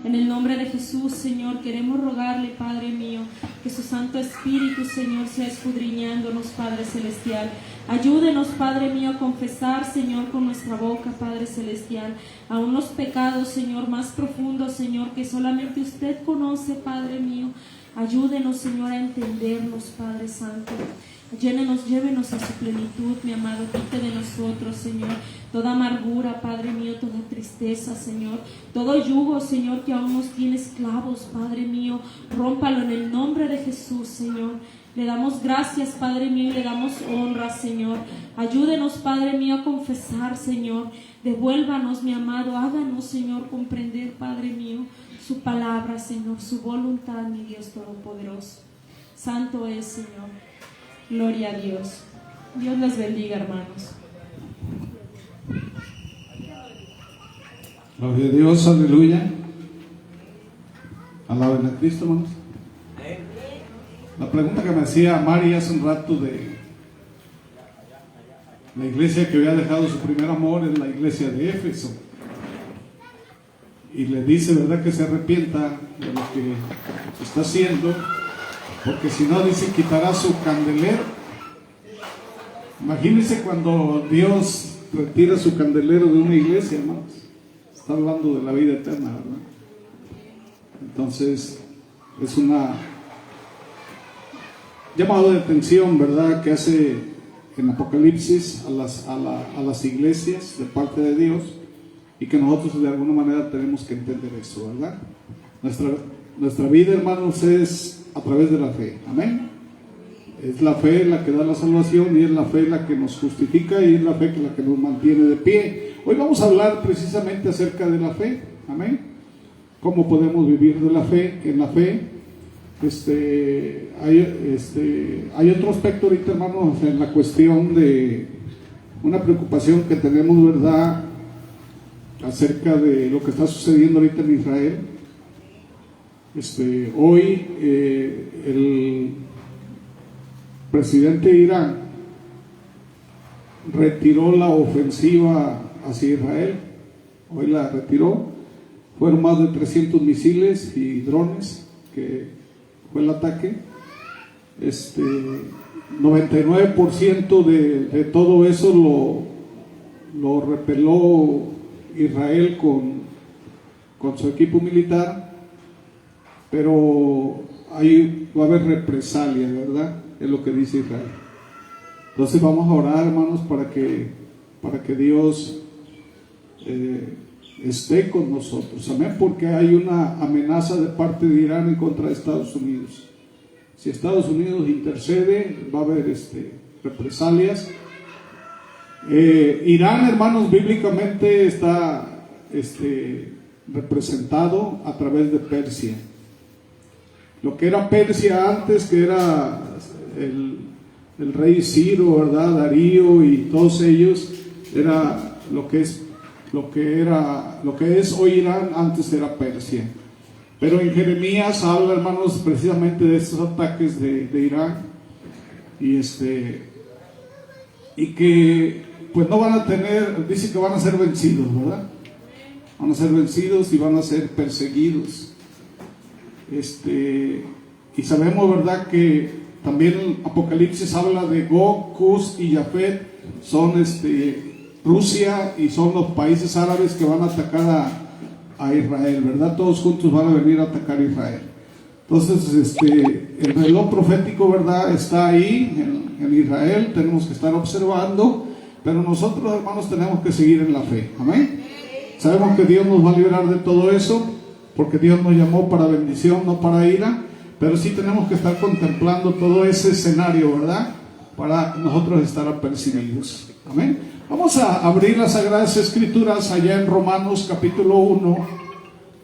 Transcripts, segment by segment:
En el nombre de Jesús, Señor, queremos rogarle, Padre mío, que su Santo Espíritu, Señor, sea escudriñándonos, Padre Celestial. Ayúdenos, Padre mío, a confesar, Señor, con nuestra boca, Padre Celestial, aún los pecados, Señor, más profundos, Señor, que solamente usted conoce, Padre mío. Ayúdenos, Señor, a entendernos, Padre Santo. Llévenos a su plenitud, mi amado. Quite de nosotros, Señor, toda amargura, Padre mío, toda tristeza, Señor, todo yugo, Señor, que aún nos tiene esclavos, Padre mío. Rómpalo en el nombre de Jesús, Señor. Le damos gracias, Padre mío, y le damos honra, Señor. Ayúdenos, Padre mío, a confesar, Señor. Devuélvanos, mi amado. Háganos, Señor, comprender, Padre mío, su palabra, Señor, su voluntad, mi Dios Todopoderoso. Santo es, Señor. Gloria a Dios. Dios les bendiga, hermanos. Gloria a Dios, aleluya. Alaben a Cristo, hermanos. La pregunta que me hacía Mari hace un rato de la iglesia que había dejado su primer amor es la iglesia de Éfeso. Y le dice, ¿verdad?, que se arrepienta de lo que está haciendo, porque si no, dice, quitará su candelero. Imagínense cuando Dios retira su candelero de una iglesia, hermanos. Está hablando de la vida eterna, ¿verdad? Entonces, es una llamado de atención, ¿verdad?, que hace en Apocalipsis a las iglesias de parte de Dios, y que nosotros de alguna manera tenemos que entender eso, ¿verdad? Nuestra vida, hermanos, es a través de la fe. Amén. Es la fe la que da la salvación, y es la fe la que nos justifica, y es la fe la que nos mantiene de pie. Hoy vamos a hablar precisamente acerca de la fe. Amén. Cómo podemos vivir de la fe, en la fe. Hay otro aspecto ahorita, hermanos, en la cuestión de una preocupación que tenemos, ¿verdad?, acerca de lo que está sucediendo ahorita en Israel. Hoy el presidente de Irán retiró la ofensiva hacia Israel. Hoy la retiró. Fueron más de 300 misiles y drones que fue el ataque. 99% de todo eso lo repeló Israel con su equipo militar, pero ahí va a haber represalia, ¿verdad? Es lo que dice Israel. Entonces vamos a orar, hermanos, para que Dios esté con nosotros. Amén, porque hay una amenaza de parte de Irán en contra de Estados Unidos. Si Estados Unidos intercede, va a haber represalias. Irán, hermanos, bíblicamente está representado a través de Persia. Lo que era Persia antes, que era el rey Ciro, ¿verdad?, Darío y todos ellos, era lo que es hoy Irán. Antes era Persia. Pero en Jeremías habla, hermanos, precisamente de estos ataques de Irán, y que pues no van a tener, dice que van a ser vencidos, ¿verdad? Van a ser vencidos y van a ser perseguidos. Y sabemos, ¿verdad?, que también Apocalipsis habla de Gog, Cus y Jafet. Son Rusia, y son los países árabes que van a atacar a Israel, ¿verdad? Todos juntos van a venir a atacar a Israel. Entonces, el reloj profético, ¿verdad?, está ahí en Israel. Tenemos que estar observando, pero nosotros, hermanos, tenemos que seguir en la fe. Amén. Sabemos que Dios nos va a liberar de todo eso, porque Dios nos llamó para bendición, no para ira. Pero sí tenemos que estar contemplando todo ese escenario, ¿verdad?, para nosotros estar apercibidos. Amén. Vamos a abrir las Sagradas Escrituras allá en Romanos capítulo 1,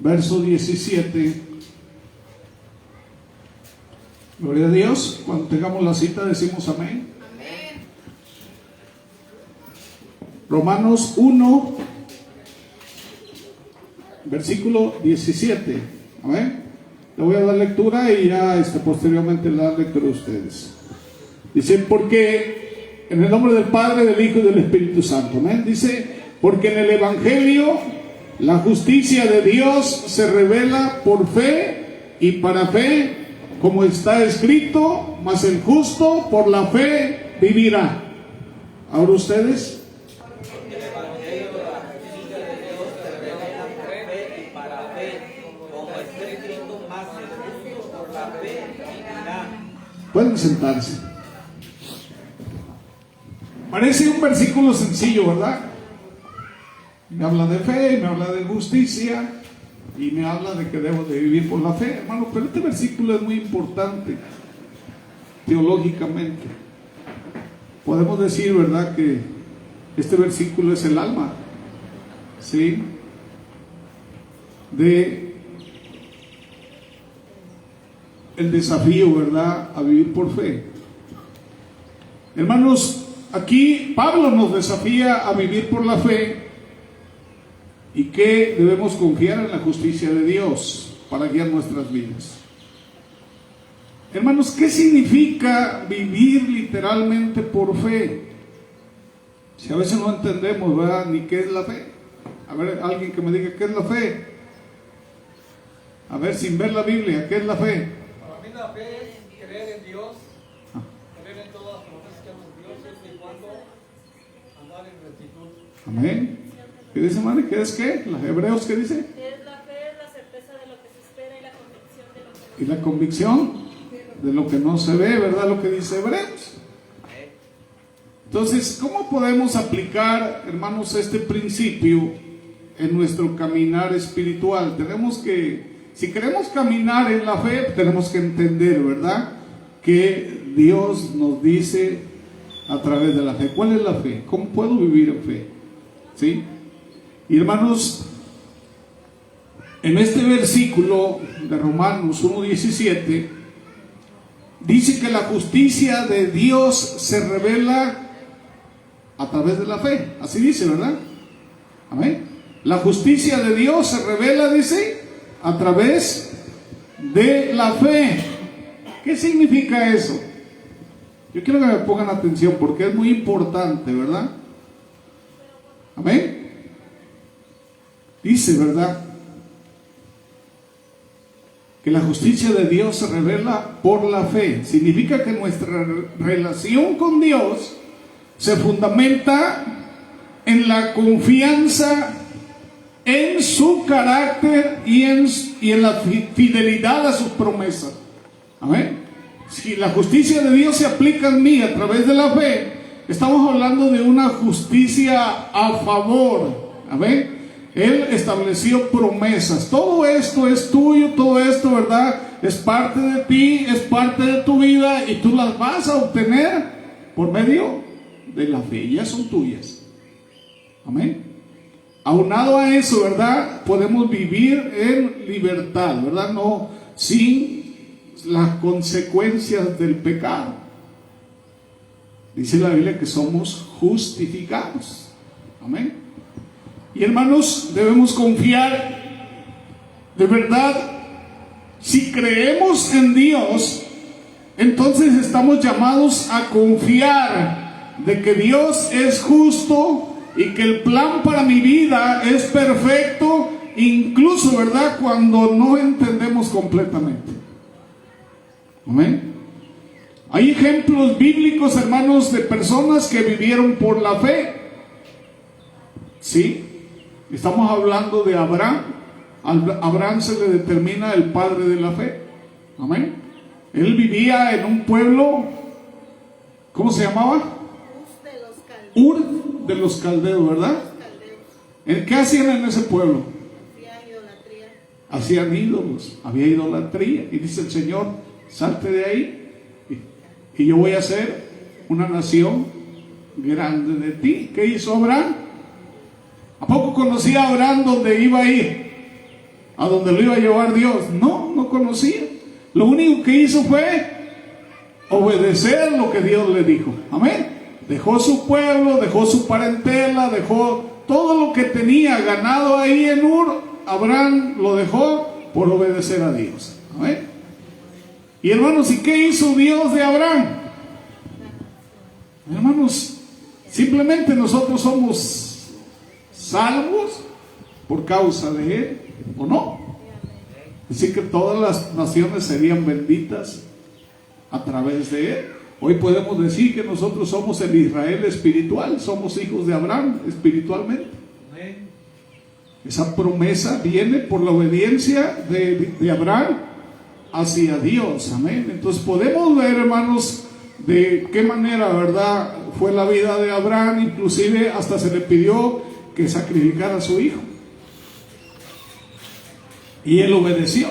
verso 17. Gloria a Dios. Cuando tengamos la cita decimos amén. Amén. Romanos 1, versículo 17. Amén. Le voy a dar lectura y ya posteriormente le dar lectura a ustedes. Dice, porque en el nombre del Padre, del Hijo y del Espíritu Santo. Amén. Dice, porque en el Evangelio La justicia de Dios se revela por fe y para fe, como está escrito, mas el justo por la fe vivirá. Ahora ustedes. Pueden sentarse. Parece un versículo sencillo, ¿verdad? Me habla de fe, me habla de justicia y me habla de que debo de vivir por la fe, hermano. Pero este versículo es muy importante teológicamente. Podemos decir, ¿verdad?, que este versículo es el alma, ¿sí?, de el desafío, ¿verdad?, a vivir por fe. Hermanos, aquí Pablo nos desafía a vivir por la fe y que debemos confiar en la justicia de Dios para guiar nuestras vidas. Hermanos, ¿qué significa vivir literalmente por fe? Si a veces no entendemos, ¿verdad?, ni qué es la fe. A ver, alguien que me diga qué es la fe. A ver, sin ver la Biblia, ¿qué es la fe? Para mí la fe es creer en Dios, creer en todas las promesas que hace Dios, siempre y cuando andar en rectitud. Amén. ¿Qué dice, madre? ¿Qué es qué? ¿Los hebreos qué dice? Es la fe, es la certeza de lo que se espera y la convicción de lo que no se ve. Y la convicción de lo que no se ve, ¿verdad? Lo que dice Hebreos. Entonces, ¿cómo podemos aplicar, hermanos, este principio en nuestro caminar espiritual? Tenemos que, si queremos caminar en la fe, tenemos que entender, ¿verdad?, que Dios nos dice a través de la fe. ¿Cuál es la fe? ¿Cómo puedo vivir en fe? ¿Sí? Y hermanos, en este versículo de Romanos 1:17 dice que la justicia de Dios se revela a través de la fe. Así dice, ¿verdad? Amén. La justicia de Dios se revela, dice, a través de la fe. ¿Qué significa eso? Yo quiero que me pongan atención porque es muy importante, ¿verdad? Amén. Dice, ¿verdad?, que la justicia de Dios se revela por la fe. Significa que nuestra relación con Dios se fundamenta en la confianza en su carácter y en la fidelidad a sus promesas. Amén. Si la justicia de Dios se aplica en mí a través de la fe, estamos hablando de una justicia a favor. Amén. Él estableció promesas. Todo esto es tuyo, todo esto, ¿verdad?, es parte de ti, es parte de tu vida y tú las vas a obtener por medio de la fe. Ya son tuyas. Amén. Aunado a eso, ¿verdad?, podemos vivir en libertad, ¿verdad?, no sin las consecuencias del pecado. Dice la Biblia que somos justificados. Amén. Y hermanos, debemos confiar, de verdad, si creemos en Dios, entonces estamos llamados a confiar de que Dios es justo y que el plan para mi vida es perfecto, incluso, ¿verdad?, cuando no entendemos completamente. Amén. Hay ejemplos bíblicos, hermanos, de personas que vivieron por la fe. ¿Sí? Estamos hablando de Abraham. A Abraham se le determina el padre de la fe. Amén. Él vivía en un pueblo, ¿cómo se llamaba? Ur de los Caldeos, ¿verdad? ¿Qué hacían en ese pueblo? Hacían ídolos, había idolatría. Y dice el Señor, salte de ahí y yo voy a hacer una nación grande de ti. ¿Qué hizo Abraham? ¿A poco conocía a Abraham dónde iba a ir? ¿A dónde lo iba a llevar Dios? No, no conocía. Lo único que hizo fue obedecer lo que Dios le dijo. Amén. Dejó su pueblo, dejó su parentela, dejó todo lo que tenía ganado ahí en Ur. Abraham lo dejó por obedecer a Dios. Amén. Y hermanos, ¿y qué hizo Dios de Abraham? Hermanos, simplemente nosotros somos salvos por causa de él, ¿o no? Así que todas las naciones serían benditas a través de él. Hoy podemos decir que nosotros somos el Israel espiritual, somos hijos de Abraham espiritualmente. Esa promesa viene por la obediencia de Abraham hacia Dios, amén. Entonces podemos ver, hermanos, de qué manera, ¿verdad?, fue la vida de Abraham. Inclusive hasta se le pidió que sacrificara a su hijo, y él obedeció.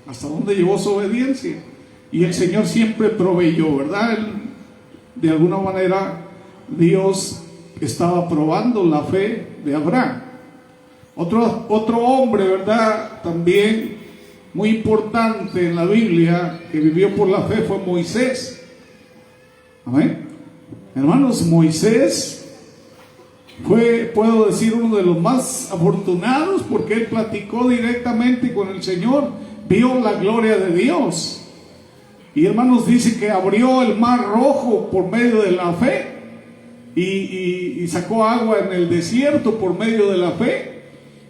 ¿Hasta dónde llevó su obediencia? Y el Señor siempre proveyó, ¿verdad? De alguna manera Dios estaba probando la fe de Abraham. Otro hombre, ¿verdad?, también muy importante en la Biblia, que vivió por la fe, fue Moisés. Amén. Hermanos, Moisés fue, puedo decir, uno de los más afortunados, porque él platicó directamente con el Señor, vio la gloria de Dios. Y hermanos, dice que abrió el mar rojo por medio de la fe, y sacó agua en el desierto por medio de la fe.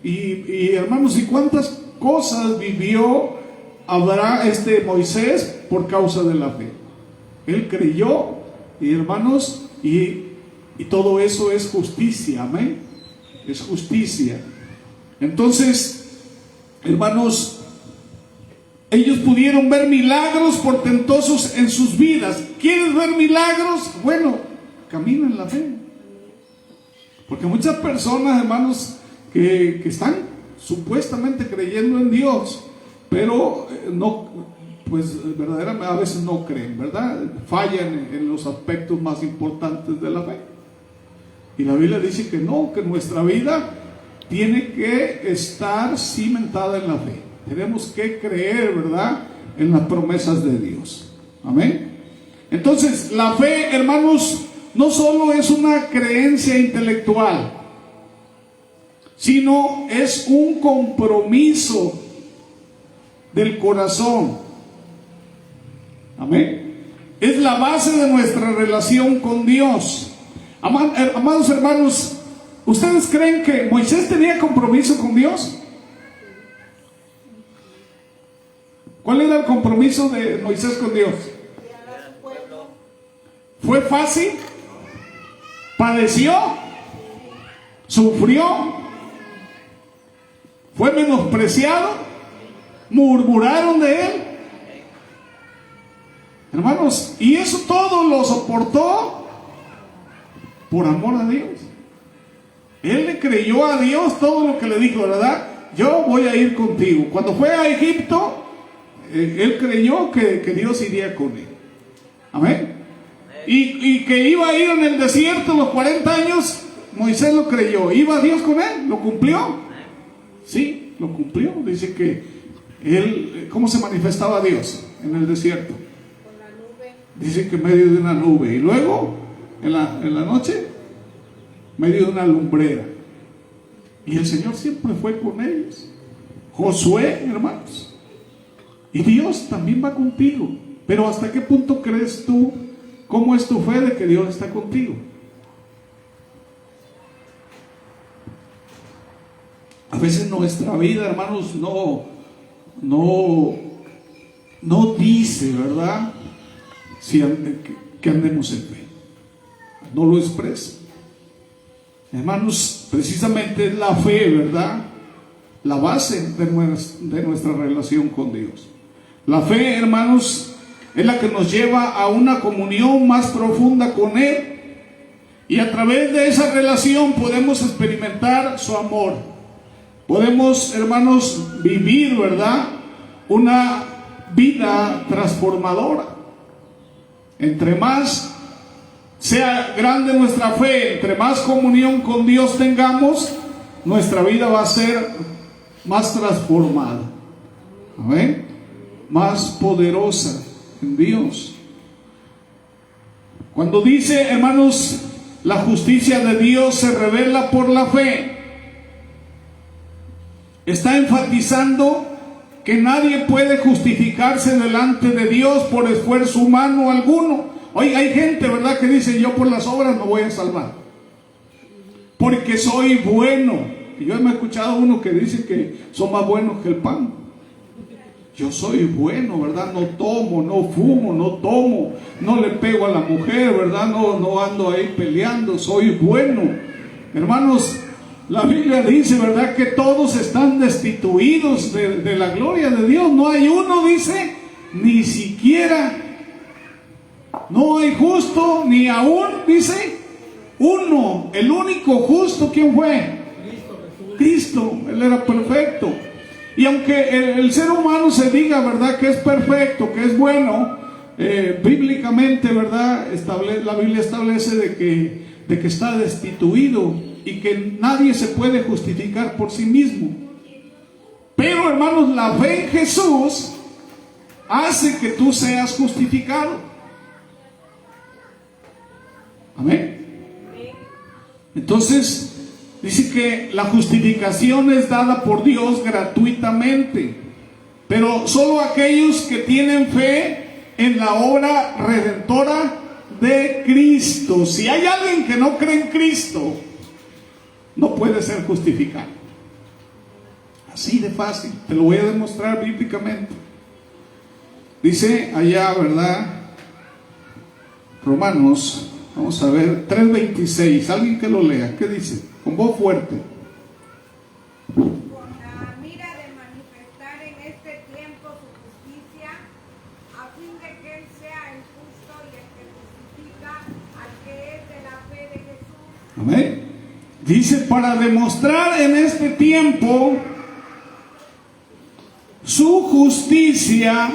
Y hermanos, ¿y cuántas cosas vivió Moisés por causa de la fe? Él creyó, y hermanos, y todo eso es justicia, amén. Es justicia. Entonces, hermanos, ellos pudieron ver milagros portentosos en sus vidas. ¿Quieres ver milagros? Bueno, camina en la fe. Porque muchas personas, hermanos, que están supuestamente creyendo en Dios, pero no, pues verdaderamente a veces no creen, ¿verdad? Fallan en los aspectos más importantes de la fe. Y la Biblia dice que no, que nuestra vida tiene que estar cimentada en la fe. Tenemos que creer, ¿verdad?, en las promesas de Dios. Amén. Entonces, la fe, hermanos, no solo es una creencia intelectual, sino es un compromiso del corazón. Amén. Es la base de nuestra relación con Dios. Amados hermanos, ¿ustedes creen que Moisés tenía compromiso con Dios? ¿Cuál era el compromiso de Moisés con Dios? ¿Fue fácil? ¿Padeció? ¿Sufrió? ¿Fue menospreciado? ¿Murmuraron de él? Hermanos, y eso todo lo soportó por amor a Dios. Él le creyó a Dios todo lo que le dijo, ¿verdad? Yo voy a ir contigo. Cuando fue a Egipto, él creyó que Dios iría con él. Amén. Y que iba a ir en el desierto los 40 años, Moisés lo creyó. ¿Iba Dios con él? ¿Lo cumplió? Sí, lo cumplió. Dice que él, ¿cómo se manifestaba Dios en el desierto? Con la nube. Dice que en medio de una nube. Y luego, en la noche, en medio de una lumbrera. Y el Señor siempre fue con ellos. Josué, hermanos. Y Dios también va contigo. Pero ¿hasta qué punto crees tú? ¿Cómo es tu fe de que Dios está contigo? A veces nuestra vida, hermanos, no dice, ¿verdad?, que andemos en fe. No lo expresa. Hermanos, precisamente es la fe, ¿verdad?, la base de nuestra relación con Dios. La fe, hermanos, es la que nos lleva a una comunión más profunda con Él, y a través de esa relación podemos experimentar su amor. Podemos, hermanos, vivir, ¿verdad?, una vida transformadora. Entre más sea grande nuestra fe, entre más comunión con Dios tengamos, nuestra vida va a ser más transformada. Amén. Más poderosa en Dios. Cuando dice, hermanos, la justicia de Dios se revela por la fe, está enfatizando que nadie puede justificarse delante de Dios por esfuerzo humano alguno. Hoy hay gente, ¿verdad?, que dice: yo por las obras me voy a salvar, porque soy bueno. Y yo me he escuchado uno que dice que son más buenos que el pan. Yo soy bueno, ¿verdad? No tomo, no fumo, no tomo, no le pego a la mujer, ¿verdad? No ando ahí peleando, soy bueno. Hermanos, la Biblia dice, ¿verdad?, que todos están destituidos de la gloria de Dios. No hay uno, dice, ni siquiera. No hay justo, ni aún, dice, uno. El único justo, ¿quién fue? Cristo. Él era perfecto. Y aunque el ser humano se diga, ¿verdad?, que es perfecto, que es bueno, bíblicamente, ¿verdad?, la Biblia establece de que está destituido y que nadie se puede justificar por sí mismo. Pero, hermanos, la fe en Jesús hace que tú seas justificado. Amén. Entonces, dice que la justificación es dada por Dios gratuitamente, pero solo aquellos que tienen fe en la obra redentora de Cristo. Si hay alguien que no cree en Cristo, no puede ser justificado. Así de fácil, te lo voy a demostrar bíblicamente. Dice allá, ¿verdad?, Romanos, vamos a ver, 3:26, alguien que lo lea, ¿qué dice? Con voz fuerte. Con la mira de manifestar en este tiempo su justicia, a fin de que Él sea el justo y el que justifica al que es de la fe de Jesús. Amén. Dice, para demostrar en este tiempo su justicia,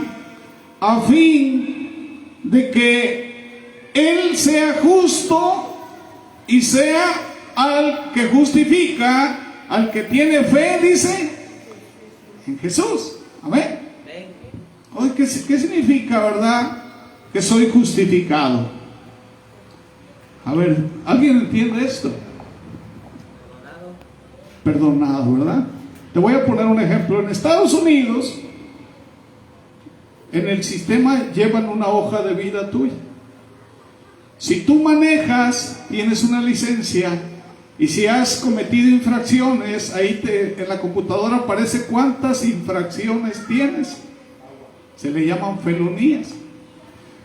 a fin de que Él sea justo y sea al que justifica, al que tiene fe, dice, en Jesús. Amén. Oye, ¿qué significa, verdad, que soy justificado? A ver, ¿alguien entiende esto? Perdonado, ¿verdad? Te voy a poner un ejemplo. En Estados Unidos, en el sistema llevan una hoja de vida tuya. Si tú manejas, tienes una licencia, y si has cometido infracciones, ahí en la computadora aparece cuántas infracciones tienes. Se le llaman felonías.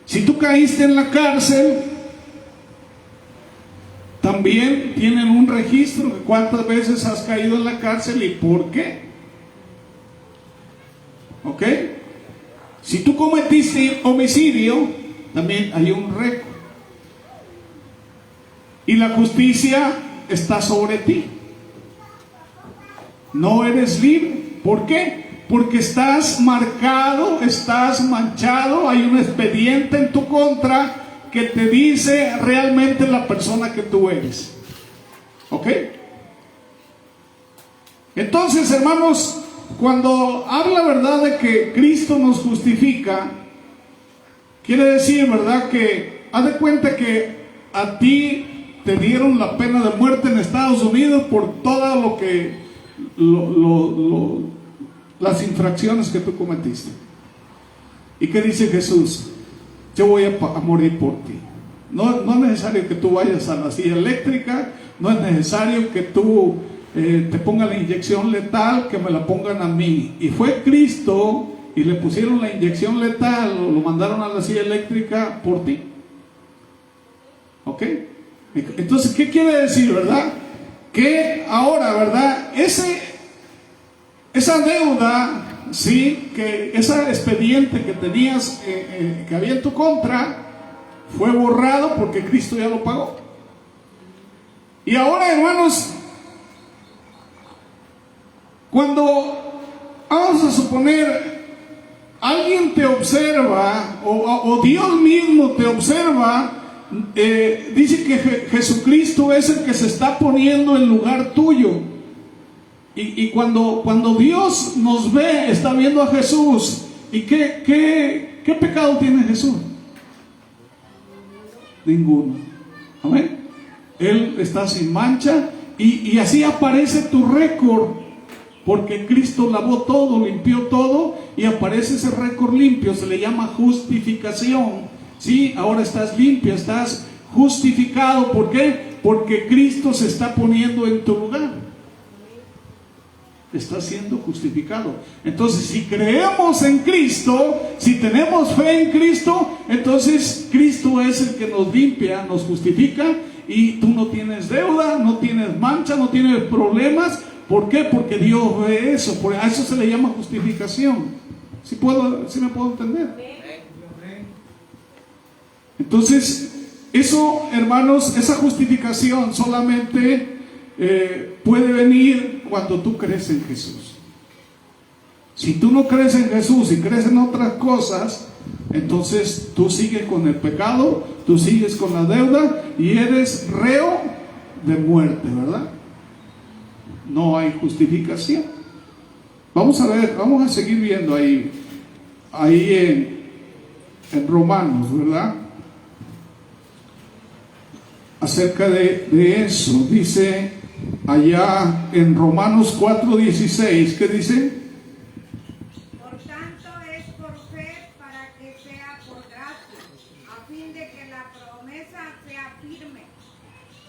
Si tú caíste en la cárcel, también tienen un registro de cuántas veces has caído en la cárcel y por qué. ¿Ok? Si tú cometiste homicidio, también hay un récord. Y la justicia está sobre ti. No eres libre. ¿Por qué? Porque estás marcado, estás manchado, hay un expediente en tu contra que te dice realmente la persona que tú eres. ¿Ok? Entonces, hermanos, cuando habla, verdad, de que Cristo nos justifica, quiere decir, verdad, que haz de cuenta que a ti te dieron la pena de muerte en Estados Unidos por todo lo que las infracciones que tú cometiste. ¿Y qué dice Jesús? Yo voy a morir por ti. No es necesario que tú vayas a la silla eléctrica, no es necesario que tú te pongan la inyección letal, que me la pongan a mí. Y fue Cristo y le pusieron la inyección letal, o lo mandaron a la silla eléctrica por ti. ¿Ok? Entonces, ¿qué quiere decir, verdad? Que ahora, verdad, esa deuda, sí, que ese expediente que tenías, que había en tu contra, fue borrado porque Cristo ya lo pagó. Y ahora, hermanos, cuando, vamos a suponer, alguien te observa, o Dios mismo te observa, dice que Jesucristo es el que se está poniendo en lugar tuyo. Y cuando Dios nos ve, está viendo a Jesús. ¿Y qué pecado tiene Jesús? Ninguno. Amén. Él está sin mancha, y así aparece tu récord, porque Cristo lavó todo, limpió todo, y aparece ese récord limpio. Se le llama justificación. Sí, ahora estás limpio, estás justificado. ¿Por qué? Porque Cristo se está poniendo en tu lugar. está siendo justificado. Entonces, si creemos en Cristo, si tenemos fe en Cristo, entonces Cristo es el que nos limpia, nos justifica, y tú no tienes deuda, no tienes mancha, no tienes problemas. ¿Por qué? Porque Dios ve eso. A eso se le llama justificación. ¿Sí me puedo entender? Entonces, eso, hermanos, esa justificación solamente puede venir cuando tú crees en Jesús. Si tú no crees en Jesús y crees en otras cosas, entonces tú sigues con el pecado, tú sigues con la deuda y eres reo de muerte, ¿verdad? No hay justificación. Vamos a ver, vamos a seguir viendo ahí en Romanos, ¿verdad? Acerca de eso, dice allá en Romanos 4:16, ¿qué dice? Por tanto es por fe para que sea por gracia, a fin de que la promesa sea firme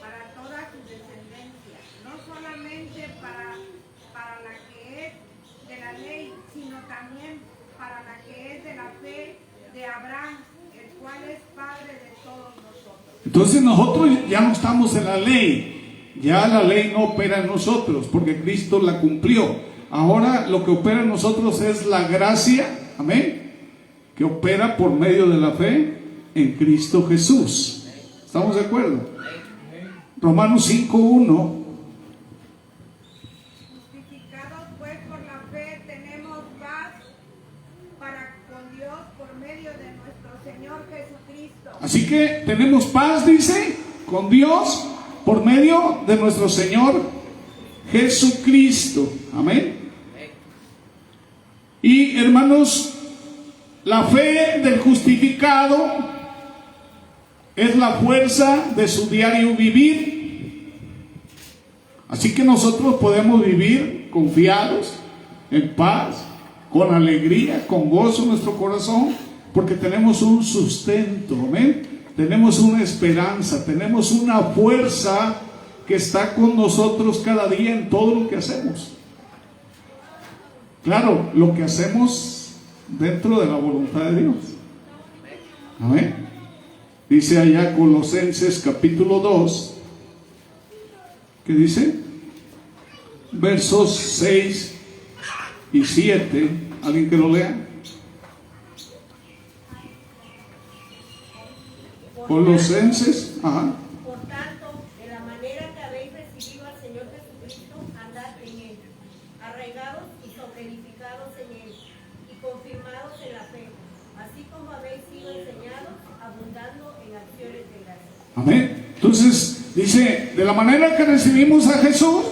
para toda su descendencia, no solamente para la que es de la ley, sino también para la que es de la fe de Abraham, el cual es Padre de todos nosotros. Entonces nosotros ya no estamos en la ley, ya la ley no opera en nosotros, porque Cristo la cumplió. Ahora lo que opera en nosotros es la gracia, amén, que opera por medio de la fe en Cristo Jesús. ¿Estamos de acuerdo? Romanos 5:1. Justificados pues por la fe tenemos paz para con Dios por medio de nuestro Señor Jesucristo. Así que tenemos paz, dice, con Dios por medio de nuestro Señor Jesucristo. Amén. Y hermanos, la fe del justificado es la fuerza de su diario vivir. Así que nosotros podemos vivir confiados, en paz, con alegría, con gozo en nuestro corazón, porque tenemos un sustento, amén. Tenemos una esperanza, tenemos una fuerza que está con nosotros cada día en todo lo que hacemos. Claro, lo que hacemos dentro de la voluntad de Dios. Amén. Dice allá Colosenses capítulo 2, ¿qué dice? Versos 6 y 7, ¿alguien que lo lea? Colosenses, ajá. Por tanto, de la manera que habéis recibido al Señor Jesucristo, andad en él, arraigados y sobreedificados en él, y confirmados en la fe, así como habéis sido enseñados, abundando en acciones de gracia. Amén. Entonces, dice, de la manera que recibimos a Jesús,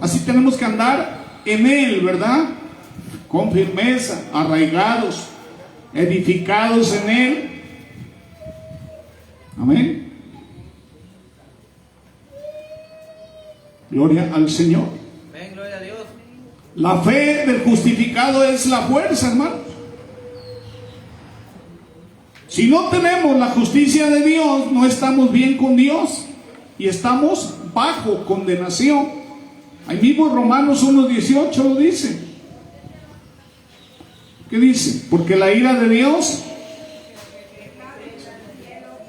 así tenemos que andar en él, ¿verdad? Con firmeza, arraigados, edificados en él. Amén. Gloria al Señor. Amén, gloria a Dios. La fe del justificado es la fuerza, hermano. Si no tenemos la justicia de Dios, no estamos bien con Dios y estamos bajo condenación. Ahí mismo Romanos 1:18 lo dice. ¿Qué dice? Porque la ira de Dios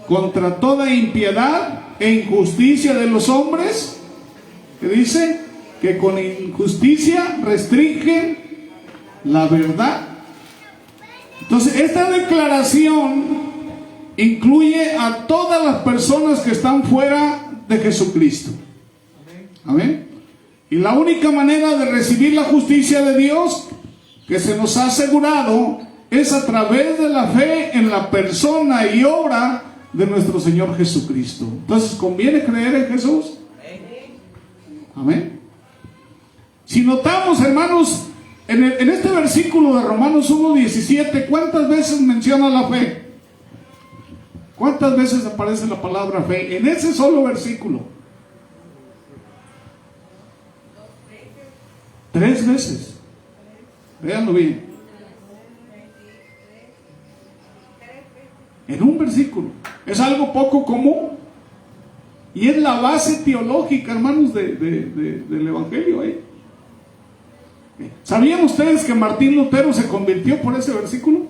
contra toda impiedad e injusticia de los hombres, que dice que con injusticia restringen la verdad. Entonces esta declaración incluye a todas las personas que están fuera de Jesucristo. Amén. Y la única manera de recibir la justicia de Dios que se nos ha asegurado es a través de la fe en la persona y obra de nuestro Señor Jesucristo. Entonces, ¿conviene creer en Jesús? Amén. Si notamos, hermanos, en este versículo de Romanos 1:17, ¿cuántas veces menciona la fe? ¿Cuántas veces aparece la palabra fe? En ese solo versículo. 3 veces. Véanlo bien. En un versículo. Es algo poco común. Y es la base teológica, hermanos, del Evangelio. ¿Sabían ustedes que Martín Lutero se convirtió por ese versículo?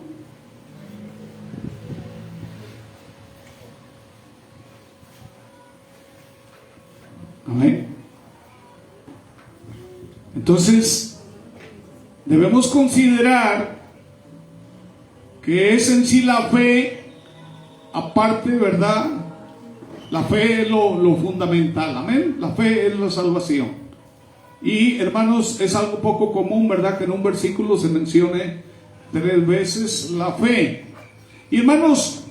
Amén. Entonces, debemos considerar que es en sí la fe, aparte, ¿verdad? La fe es lo fundamental, amén. La fe es la salvación. Y hermanos, es algo poco común, ¿verdad? Que en un versículo se mencione 3 veces la fe. Y hermanos,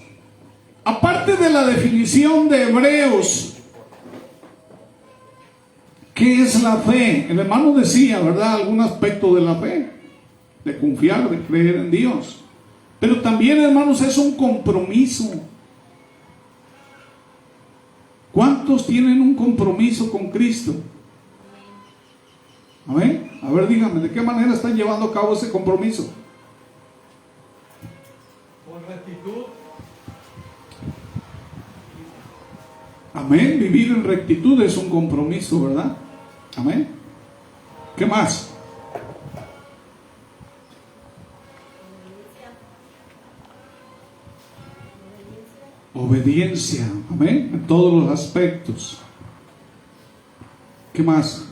aparte de la definición de Hebreos, ¿qué es la fe? El hermano decía, ¿verdad? Algún aspecto de la fe, de confiar, de creer en Dios. Pero también, hermanos, es un compromiso. ¿Cuántos tienen un compromiso con Cristo? Amén. A ver, díganme, ¿de qué manera están llevando a cabo ese compromiso? Con rectitud. Amén. Vivir en rectitud es un compromiso, ¿verdad? Amén. ¿Qué más? Obediencia. Amén. En todos los aspectos. ¿Qué más?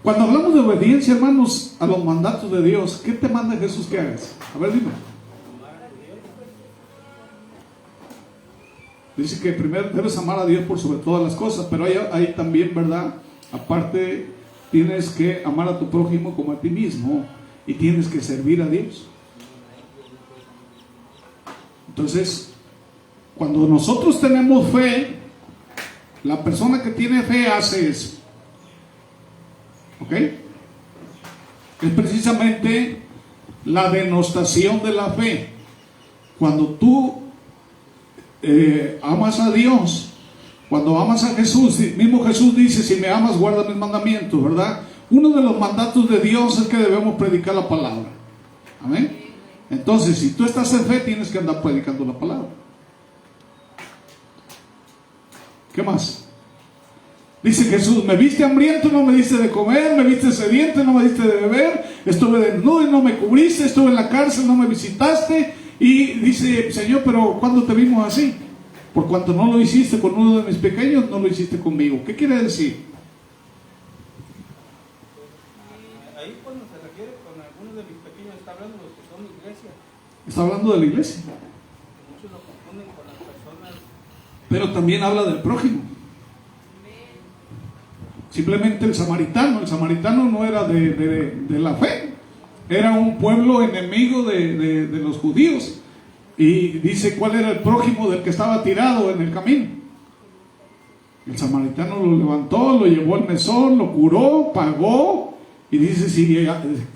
Cuando hablamos de obediencia, hermanos, a los mandatos de Dios, ¿qué te manda Jesús que hagas? A ver, dime. Dice que primero debes amar a Dios por sobre todas las cosas, pero hay también, ¿verdad? Aparte, tienes que amar a tu prójimo como a ti mismo y tienes que servir a Dios. Entonces, cuando nosotros tenemos fe, la persona que tiene fe hace eso. ¿Ok? Es precisamente la denostación de la fe. Cuando tú amas a Dios, cuando amas a Jesús, mismo Jesús dice: si me amas, guarda mis mandamientos, ¿verdad? Uno de los mandatos de Dios es que debemos predicar la palabra. Amén. Entonces, si tú estás en fe, tienes que andar predicando la palabra. ¿Qué más? Dice Jesús: me viste hambriento, no me diste de comer, me viste sediente, no me diste de beber, estuve desnudo y no me cubriste, estuve en la cárcel, no me visitaste. Y dice: Señor, pero ¿cuándo te vimos así? Por cuanto no lo hiciste con uno de mis pequeños, no lo hiciste conmigo. ¿Qué quiere decir? Ahí cuando se refiere con algunos de mis pequeños, está hablando de los que son iglesia. Está hablando de la iglesia, Muchos lo confunden con las personas. pero también habla del prójimo. Simplemente el samaritano no era de la fe, era un pueblo enemigo de los judíos. Y dice cuál era el prójimo del que estaba tirado en el camino. El samaritano lo levantó, lo llevó al mesón, lo curó, pagó, y dice: si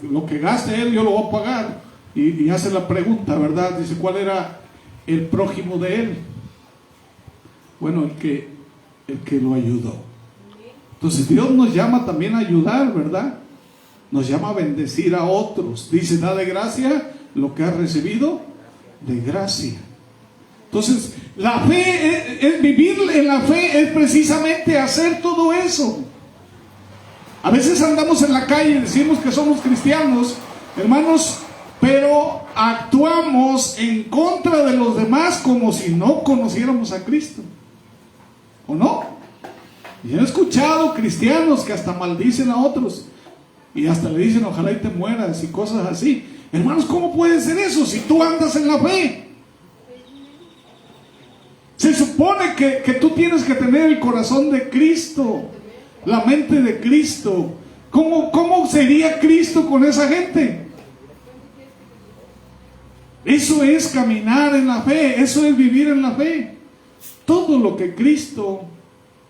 lo que gaste él, yo lo voy a pagar. Y hace la pregunta, ¿verdad? Dice: ¿cuál era el prójimo de él? Bueno, el que lo ayudó. Entonces Dios nos llama también a ayudar, ¿verdad? Nos llama a bendecir a otros. Dice: da de gracia lo que has recibido de gracia. Entonces, la fe es vivir en la fe, es precisamente hacer todo eso. A veces andamos en la calle y decimos que somos cristianos, hermanos, pero actuamos en contra de los demás como si no conociéramos a Cristo. ¿O no? Y he escuchado cristianos que hasta maldicen a otros y hasta le dicen: ojalá y te mueras, y cosas así. Hermanos, ¿cómo puede ser eso si tú andas en la fe? Se supone que tú tienes que tener el corazón de Cristo, la mente de Cristo. ¿Cómo sería Cristo con esa gente? Eso es caminar en la fe, eso es vivir en la fe. Todo lo que Cristo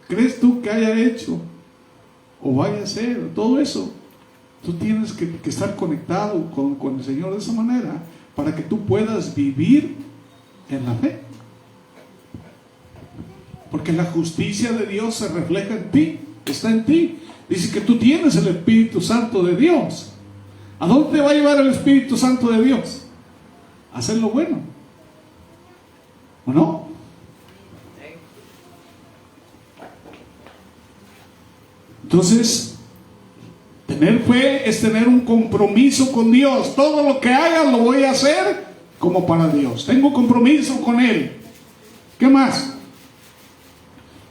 crees tú que haya hecho o vaya a hacer, todo eso, tú tienes que estar conectado con el Señor de esa manera para que tú puedas vivir en la fe. Porque la justicia de Dios se refleja en ti, está en ti. Dice que tú tienes el Espíritu Santo de Dios. ¿A dónde te va a llevar el Espíritu Santo de Dios? A hacer lo bueno, ¿o no? Entonces, Tener fe es tener un compromiso con Dios. Todo lo que haga lo voy a hacer como para Dios. Tengo compromiso con Él. ¿Qué más?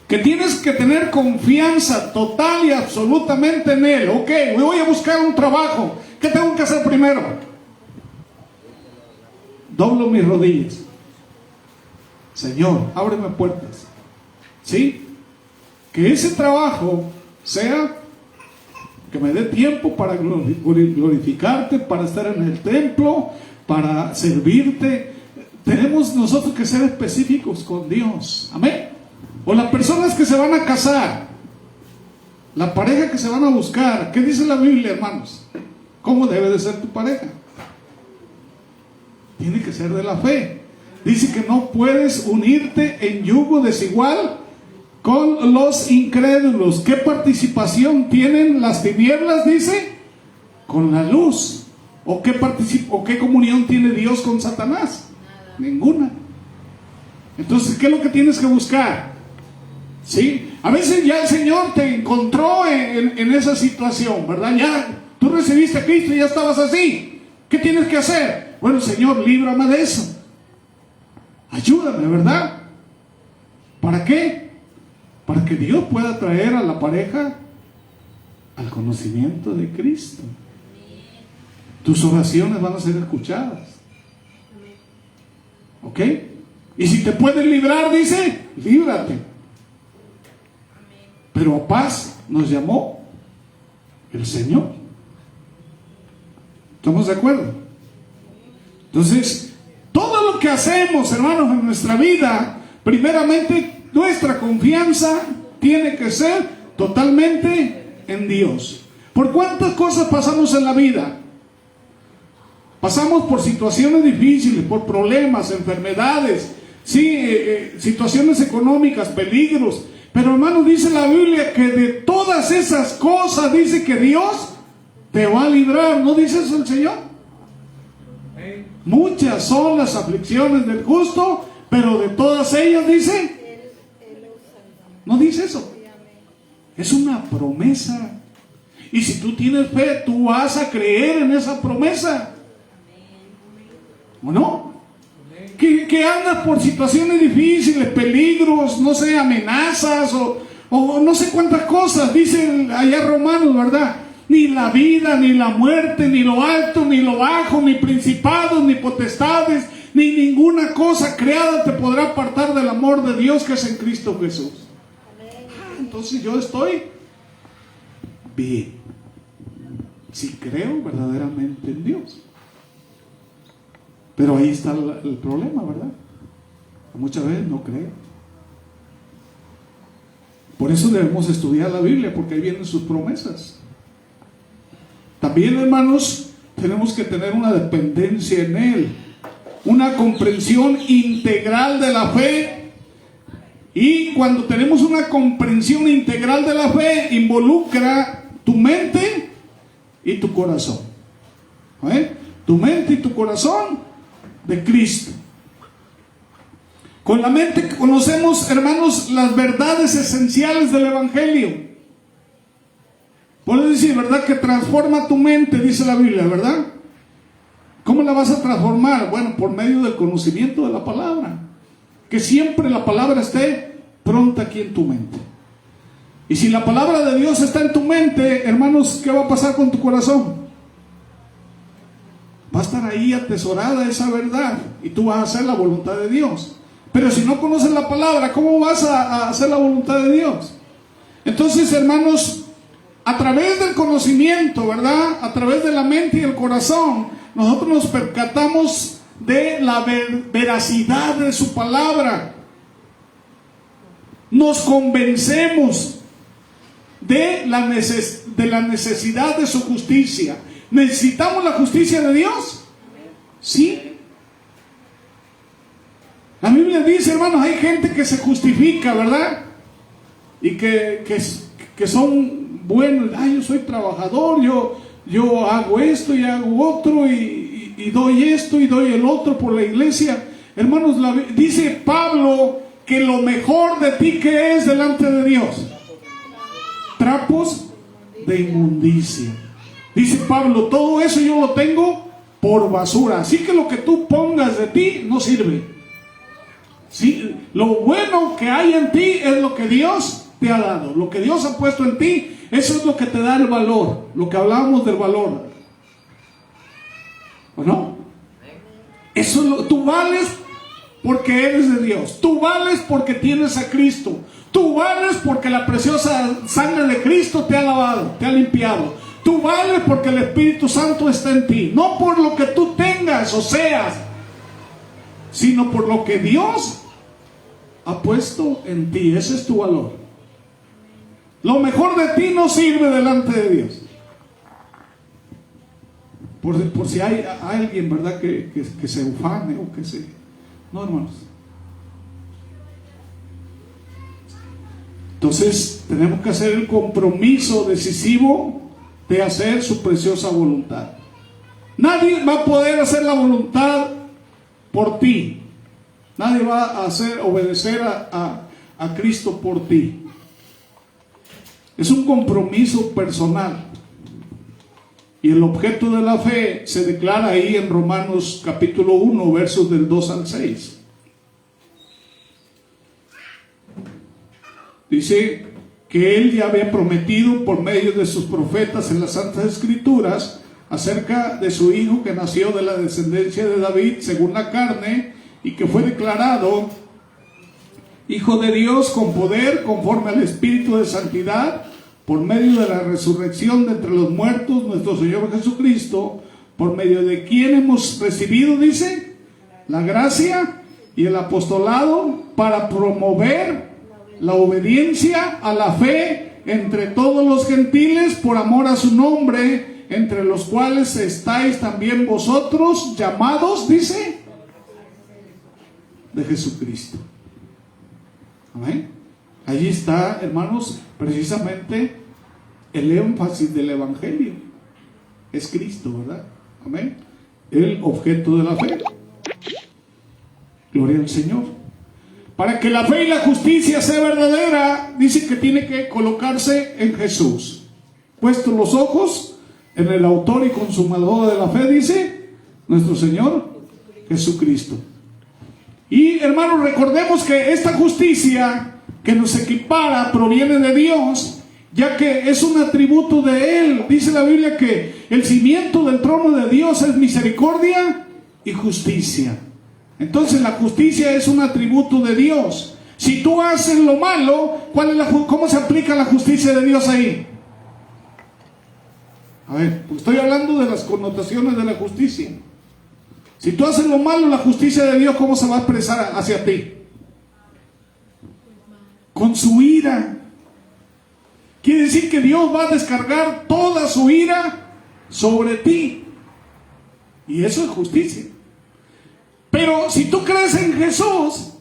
Que tienes que tener confianza total y absolutamente en Él. Ok, voy a buscar un trabajo. ¿Qué tengo que hacer primero? Doblo mis rodillas. Señor, ábreme puertas. ¿Sí? Que ese trabajo sea que me dé tiempo para glorificarte, para estar en el templo, para servirte. Tenemos nosotros que ser específicos con Dios. Amén. O las personas que se van a casar, la pareja que se van a buscar. ¿Qué dice la Biblia, hermanos? ¿Cómo debe de ser tu pareja? Tiene que ser de la fe. Dice que no puedes unirte en yugo desigual con los incrédulos. ¿Qué participación tienen las tinieblas? Dice, con la luz. ¿O qué comunión tiene Dios con Satanás? Ninguna. Entonces, ¿qué es lo que tienes que buscar? ¿Sí? A veces ya el Señor te encontró en esa situación, ¿verdad? Ya tú recibiste a Cristo y ya estabas así. ¿Qué tienes que hacer? Bueno, Señor, líbrame de eso. Ayúdame, ¿verdad? ¿Para qué? Para que Dios pueda traer a la pareja al conocimiento de Cristo. Tus oraciones van a ser escuchadas. ¿Ok? Y si te puedes librar, dice, líbrate. Pero a paz nos llamó el Señor. ¿Estamos de acuerdo? Entonces, todo lo que hacemos, hermanos, en nuestra vida, primeramente, nuestra confianza tiene que ser totalmente en Dios. ¿Por cuántas cosas pasamos en la vida? Pasamos por situaciones difíciles, por problemas, enfermedades, sí, situaciones económicas, peligros. Pero, hermanos, dice la Biblia que de todas esas cosas dice que Dios te va a librar. ¿No dice eso el Señor? Muchas son las aflicciones del justo, pero de todas ellas dice, no dice eso. Es una promesa. Y si tú tienes fe, tú vas a creer en esa promesa. ¿O no? Que andas por situaciones difíciles, peligros, no sé, amenazas o no sé cuántas cosas, dicen allá Romanos, ¿verdad? Ni la vida, ni la muerte, ni lo alto, ni lo bajo, ni principados, ni potestades, ni ninguna cosa creada te podrá apartar del amor de Dios que es en Cristo Jesús. Entonces yo estoy bien, si creo verdaderamente en Dios. Pero ahí está el problema, ¿verdad? Muchas veces no creo. Por eso debemos estudiar la Biblia, porque ahí vienen sus promesas. También, hermanos, tenemos que tener una dependencia en Él, una comprensión integral de la fe. Y cuando tenemos una comprensión integral de la fe, involucra tu mente y tu corazón. Tu mente y tu corazón de Cristo. Con la mente conocemos, hermanos, las verdades esenciales del Evangelio. Puedes decir, ¿verdad? Que transforma tu mente, dice la Biblia, ¿verdad? ¿Cómo la vas a transformar? Bueno, por medio del conocimiento de la palabra. Que siempre la palabra esté pronta aquí en tu mente. Y si la palabra de Dios está en tu mente, hermanos, ¿qué va a pasar con tu corazón? Va a estar ahí atesorada esa verdad y tú vas a hacer la voluntad de Dios. Pero si no conoces la palabra, ¿cómo vas a hacer la voluntad de Dios? Entonces, hermanos, a través del conocimiento, ¿verdad? A través de la mente y el corazón, nosotros nos percatamos de la veracidad de su palabra. Nos convencemos de la necesidad de su justicia. ¿Necesitamos la justicia de Dios? Sí. La Biblia dice, hermanos, hay gente que se justifica, ¿verdad? Y que son buenos. Yo soy trabajador, yo hago esto y hago otro y doy esto y doy el otro por la iglesia. Hermanos, dice Pablo que lo mejor de ti, ¿qué es delante de Dios? Trapos de inmundicia. Dice Pablo, todo eso yo lo tengo por basura. Así que lo que tú pongas de ti no sirve. ¿Sí? Lo bueno que hay en ti es lo que Dios te ha dado. Lo que Dios ha puesto en ti, eso es lo que te da el valor. Lo que hablábamos del valor. ¿O no? Eso es tú vales porque eres de Dios. Tú vales porque tienes a Cristo. Tú vales porque la preciosa sangre de Cristo te ha lavado, te ha limpiado. Tú vales porque el Espíritu Santo está en ti. No por lo que tú tengas o seas, sino por lo que Dios ha puesto en ti. Ese es tu valor. Lo mejor de ti no sirve delante de Dios. Por si hay alguien, ¿verdad?, que se ufane o que se... No, hermanos. Entonces tenemos que hacer el compromiso decisivo de hacer su preciosa voluntad. Nadie va a poder hacer la voluntad por ti. Nadie va a obedecer a Cristo por ti. Es un compromiso personal. Y el objeto de la fe se declara ahí en Romanos capítulo 1, versos del 2 al 6. Dice que Él ya había prometido por medio de sus profetas en las Santas Escrituras acerca de su Hijo que nació de la descendencia de David según la carne y que fue declarado Hijo de Dios con poder conforme al Espíritu de Santidad por medio de la resurrección de entre los muertos, nuestro Señor Jesucristo, por medio de quien hemos recibido, dice, la gracia y el apostolado para promover la obediencia a la fe entre todos los gentiles por amor a su nombre, entre los cuales estáis también vosotros llamados, dice, de Jesucristo. Amén. Allí está, hermanos, precisamente el énfasis del Evangelio. Es Cristo, ¿verdad? Amén. El objeto de la fe. Gloria al Señor. Para que la fe y la justicia sea verdadera, dice que tiene que colocarse en Jesús. Puestos los ojos en el autor y consumador de la fe, dice nuestro Señor Jesucristo. Y hermanos, recordemos que esta justicia que nos equipara proviene de Dios, ya que es un atributo de Él. Dice la Biblia que el cimiento del trono de Dios es misericordia y justicia. Entonces la justicia es un atributo de Dios. Si tú haces lo malo, ¿cómo se aplica la justicia de Dios ahí? A ver, pues estoy hablando de las connotaciones de la justicia. Si tú haces lo malo, la justicia de Dios, ¿cómo se va a expresar hacia ti? Con su ira. Quiere decir que Dios va a descargar toda su ira sobre ti. Y eso es justicia. Pero si tú crees en Jesús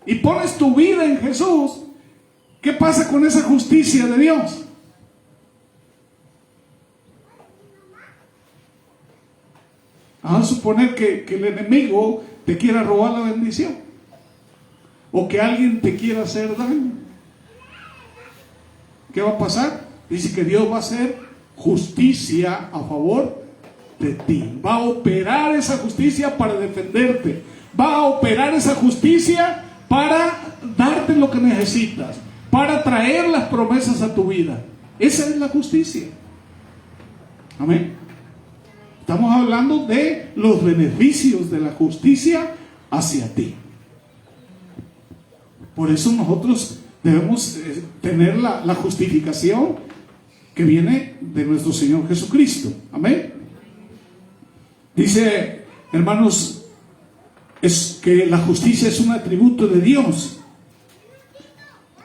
y pones tu vida en Jesús, ¿qué pasa con esa justicia de Dios? Vamos a suponer que el enemigo te quiera robar la bendición, o que alguien te quiera hacer daño. ¿Qué va a pasar? Dice que Dios va a hacer justicia a favor de ti. Va a operar esa justicia para defenderte. Va a operar esa justicia para darte lo que necesitas, para traer las promesas a tu vida. Esa es la justicia. Amén. Estamos hablando de los beneficios de la justicia hacia ti. Por eso nosotros debemos tener la justificación que viene de nuestro Señor Jesucristo. Amén. Dice, hermanos, es que la justicia es un atributo de Dios.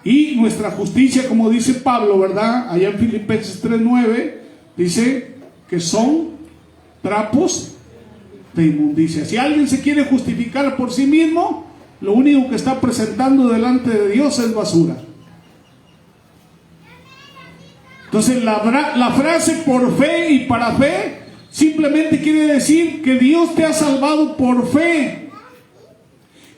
Y nuestra justicia, como dice Pablo, ¿verdad? Allá en Filipenses 3:9, dice que son trapos de inmundicia. Si alguien se quiere justificar por sí mismo, lo único que está presentando delante de Dios es basura. Entonces la frase por fe y para fe simplemente quiere decir que Dios te ha salvado por fe,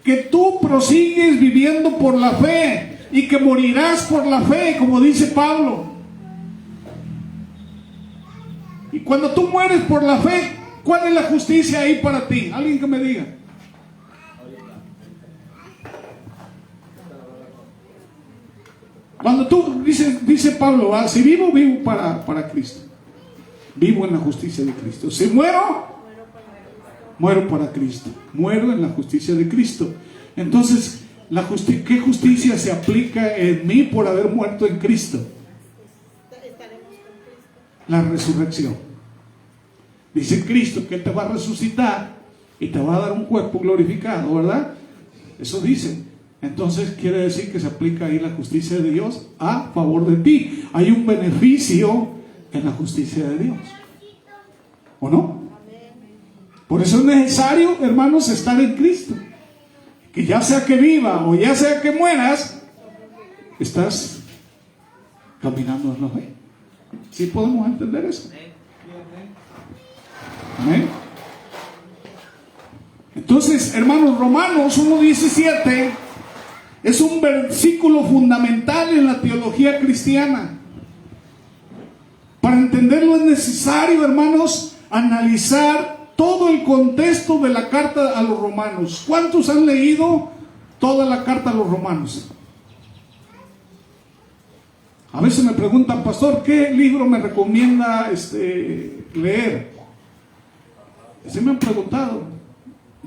que tú prosigues viviendo por la fe y que morirás por la fe, como dice Pablo. cuando tú mueres por la fe, ¿cuál es la justicia ahí para ti? Alguien que me diga. Cuando tú, dice Pablo, si vivo, vivo para Cristo. Vivo en la justicia de Cristo. Si muero, muero para Cristo. Muero en la justicia de Cristo. Entonces, ¿qué justicia se aplica en mí por haber muerto en Cristo? La resurrección. Dice Cristo que Él te va a resucitar y te va a dar un cuerpo glorificado, ¿verdad? Eso dice. Entonces quiere decir que se aplica ahí la justicia de Dios a favor de ti. Hay un beneficio en la justicia de Dios, ¿o no? Por eso es necesario, hermanos, estar en Cristo. Que ya sea que viva o ya sea que mueras, estás caminando en la fe. ¿Sí podemos entender eso? Amén. Entonces, hermanos, Romanos 1:17 es un versículo fundamental en la teología cristiana. Para entenderlo es necesario, hermanos, analizar todo el contexto de la carta a los romanos. ¿Cuántos han leído toda la carta a los romanos? A veces me preguntan, pastor, ¿qué libro me recomienda leer? Se me han preguntado.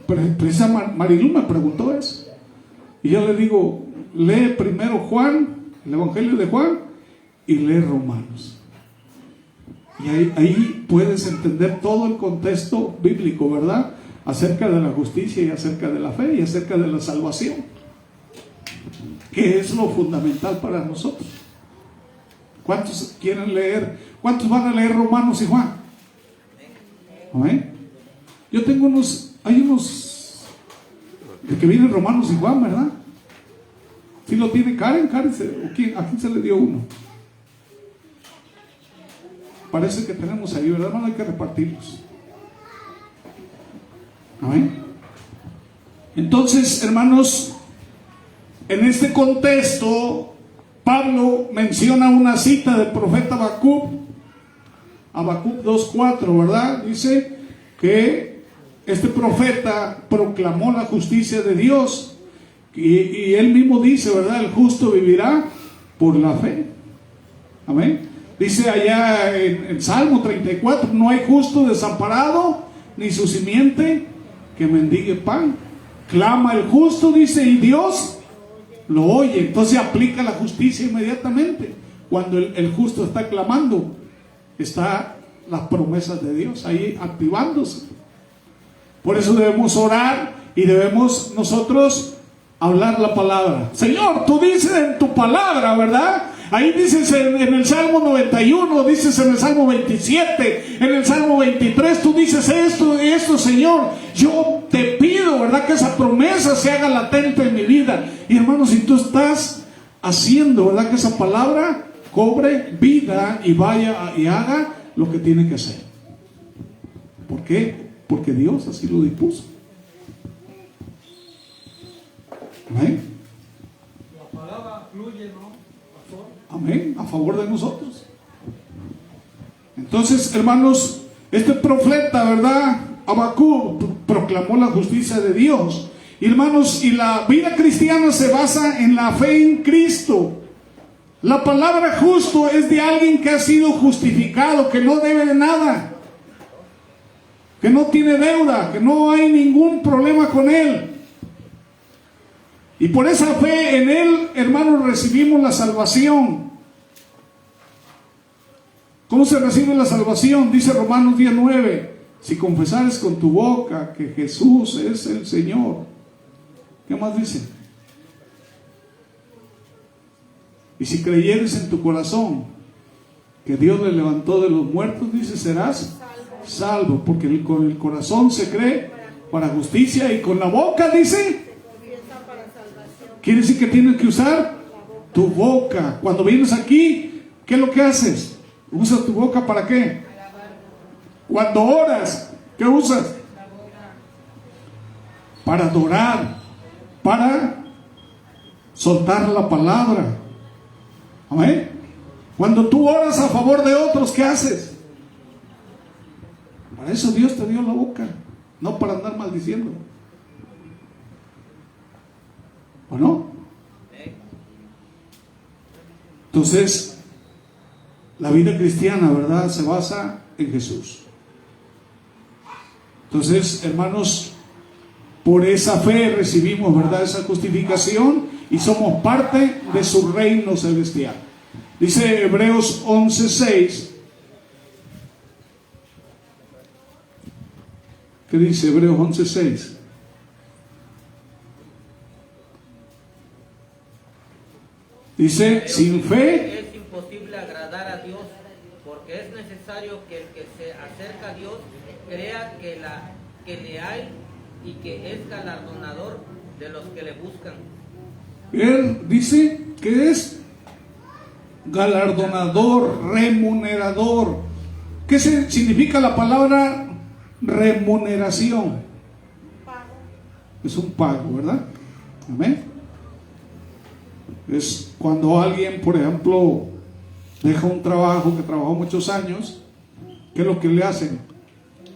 Precisa Marilu me preguntó eso. Y yo le digo, lee primero Juan, el Evangelio de Juan, y lee Romanos. Y ahí puedes entender todo el contexto bíblico, ¿verdad? Acerca de la justicia y acerca de la fe y acerca de la salvación, que es lo fundamental para nosotros. ¿Cuántos quieren leer? ¿Cuántos van a leer Romanos y Juan? ¿Amén? Yo tengo hay unos de que vienen Romanos y Juan, ¿verdad? Si lo tiene Karen, ¿a quién se le dio uno? Parece que tenemos ahí, ¿verdad, hermano? Hay que repartirlos. Amén. Entonces, hermanos, en este contexto, Pablo menciona una cita del profeta Habacuc 2:4, ¿verdad? Dice que este profeta proclamó la justicia de Dios y él mismo dice, ¿verdad? El justo vivirá por la fe. Amén. Dice allá en Salmo 34, no hay justo desamparado, ni su simiente que mendigue pan. Clama el justo, dice, y Dios lo oye. Entonces aplica la justicia inmediatamente. Cuando el justo está clamando, está las promesas de Dios ahí activándose. Por eso debemos orar y debemos nosotros hablar la palabra. Señor, tú dices en tu palabra, ¿verdad? Ahí dices en el Salmo 91, dices en el Salmo 27, en el Salmo 23, tú dices esto, Señor. Yo te pido, ¿verdad? Que esa promesa se haga latente en mi vida. Y hermanos, si tú estás haciendo, ¿verdad? Que esa palabra cobre vida y vaya y haga lo que tiene que hacer. ¿Por qué? Porque Dios así lo dispuso. Amén. La palabra fluye, ¿no, pastor? Amén, a favor de nosotros. Entonces, hermanos, este profeta, ¿verdad? Habacuc proclamó la justicia de Dios. Y hermanos, y la vida cristiana se basa en la fe en Cristo. La palabra justo es de alguien que ha sido justificado, que no debe de nada, que no tiene deuda, que no hay ningún problema con él. Y por esa fe en él, hermanos, recibimos la salvación. ¿Cómo se recibe la salvación? Dice Romanos 10:9, si confesares con tu boca que Jesús es el Señor. ¿Qué más dice? Y si creyeres en tu corazón que Dios le levantó de los muertos, dice, serás salvo, porque con el corazón se cree para justicia y con la boca, dice, quiere decir que tienes que usar tu boca. Cuando vienes aquí, ¿qué es lo que haces? ¿Usas tu boca para qué? Cuando oras, ¿qué usas? Para adorar, para soltar la palabra. Amén. Cuando tú oras a favor de otros, ¿qué haces? Para eso Dios te dio la boca, no para andar maldiciendo. ¿O no? Entonces, la vida cristiana, ¿verdad?, se basa en Jesús. Entonces, hermanos, por esa fe recibimos, ¿verdad?, esa justificación y somos parte de su reino celestial. Dice Hebreos 11:6. ¿Qué dice Hebreos 11:6? Dice, sin fe es imposible agradar a Dios, porque es necesario que el que se acerca a Dios crea que le hay y que es galardonador de los que le buscan. Él dice que es galardonador, remunerador. ¿Qué significa la palabra remuneración? Es un pago, ¿verdad? Amén. Es cuando alguien, por ejemplo, deja un trabajo que trabajó muchos años, ¿qué es lo que le hacen?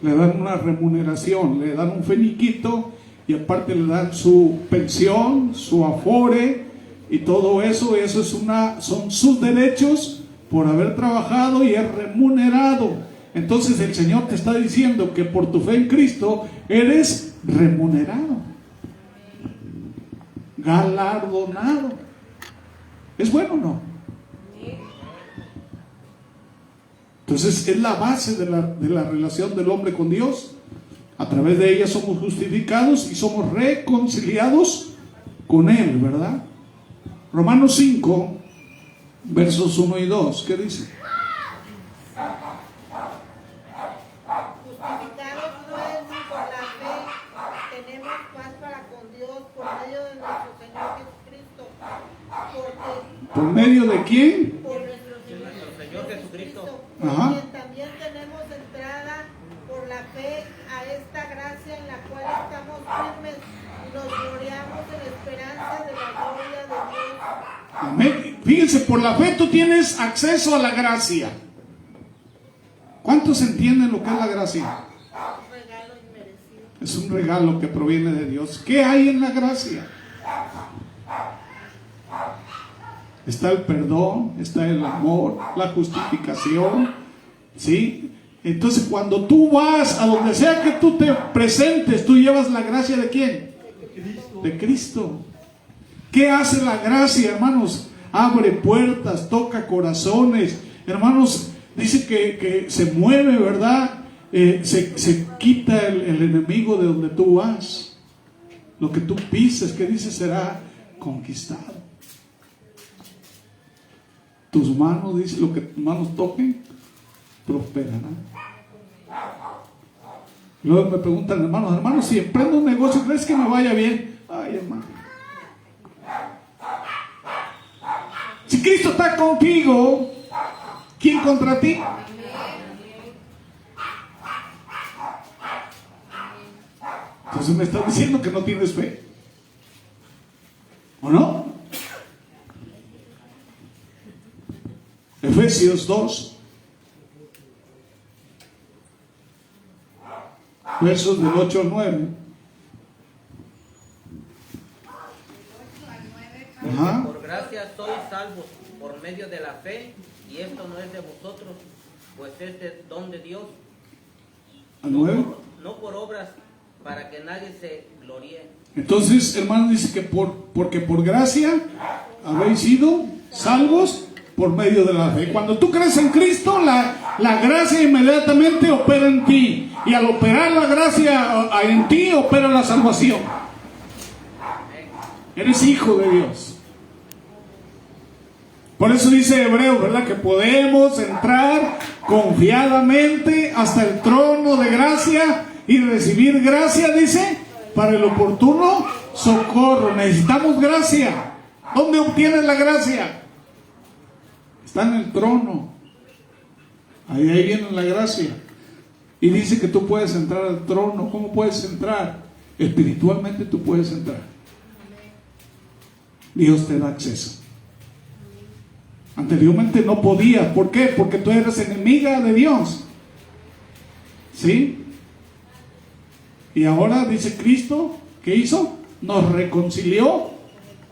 Le dan una remuneración, le dan un finiquito y aparte le dan su pensión, su afore y todo eso. Eso es son sus derechos por haber trabajado y es remunerado. Entonces el Señor te está diciendo que por tu fe en Cristo eres remunerado, galardonado. ¿Es bueno o no? Entonces es la base de la relación del hombre con Dios. A través de ella somos justificados y somos reconciliados con Él, ¿verdad? Romanos 5, versos 1 y 2, ¿qué dice? Justificados pues por la fe, tenemos paz para con Dios por medio de nuestro Señor Jesucristo. ¿Por medio de quién? Por nuestro Señor Jesucristo. Ajá. Quien también tenemos entrada por la fe a esta gracia en la cual estamos firmes y nos gloriamos en la esperanza de la gloria de Dios. Amén. Fíjense, por la fe tú tienes acceso a la gracia. ¿Cuántos entienden lo que es la gracia? Un regalo inmerecido. Es un regalo que proviene de Dios. ¿Qué hay en la gracia? Está el perdón, está el amor, la justificación, ¿sí? Entonces cuando tú vas a donde sea que tú te presentes, tú llevas la gracia ¿de quién? De Cristo. ¿Qué hace la gracia, hermanos? Abre puertas, toca corazones, hermanos. Dice que se mueve, ¿verdad? Se quita el enemigo de donde tú vas. Lo que tú pises, que dice, será conquistado. Tus manos, dice, lo que tus manos toquen, prosperarán. Luego me preguntan, hermanos, si emprendo un negocio, ¿crees que me vaya bien? Ay, hermano. Si Cristo está contigo, ¿quién contra ti? Entonces me estás diciendo que no tienes fe, ¿o no? Efesios 2, versos del 8 al 9. Ajá. Por gracia sois salvos por medio de la fe, y esto no es de vosotros, pues es de don de Dios, ¿Al 9? no por obras, para que nadie se gloríe. Entonces, hermano, dice que porque por gracia habéis sido salvos por medio de la fe. Cuando tú crees en Cristo, la gracia inmediatamente opera en ti. Y al operar la gracia en ti, opera la salvación. Eres hijo de Dios. Por eso dice Hebreos, ¿verdad?, que podemos entrar confiadamente hasta el trono de gracia y recibir gracia, dice, para el oportuno socorro. Necesitamos gracia. ¿Dónde obtienes la gracia? Está en el trono. Ahí viene la gracia. Y dice que tú puedes entrar al trono. ¿Cómo puedes entrar? Espiritualmente tú puedes entrar. Dios te da acceso. Anteriormente no podías. ¿Por qué? Porque tú eres enemiga de Dios. ¿Sí? Y ahora dice Cristo, ¿qué hizo? Nos reconcilió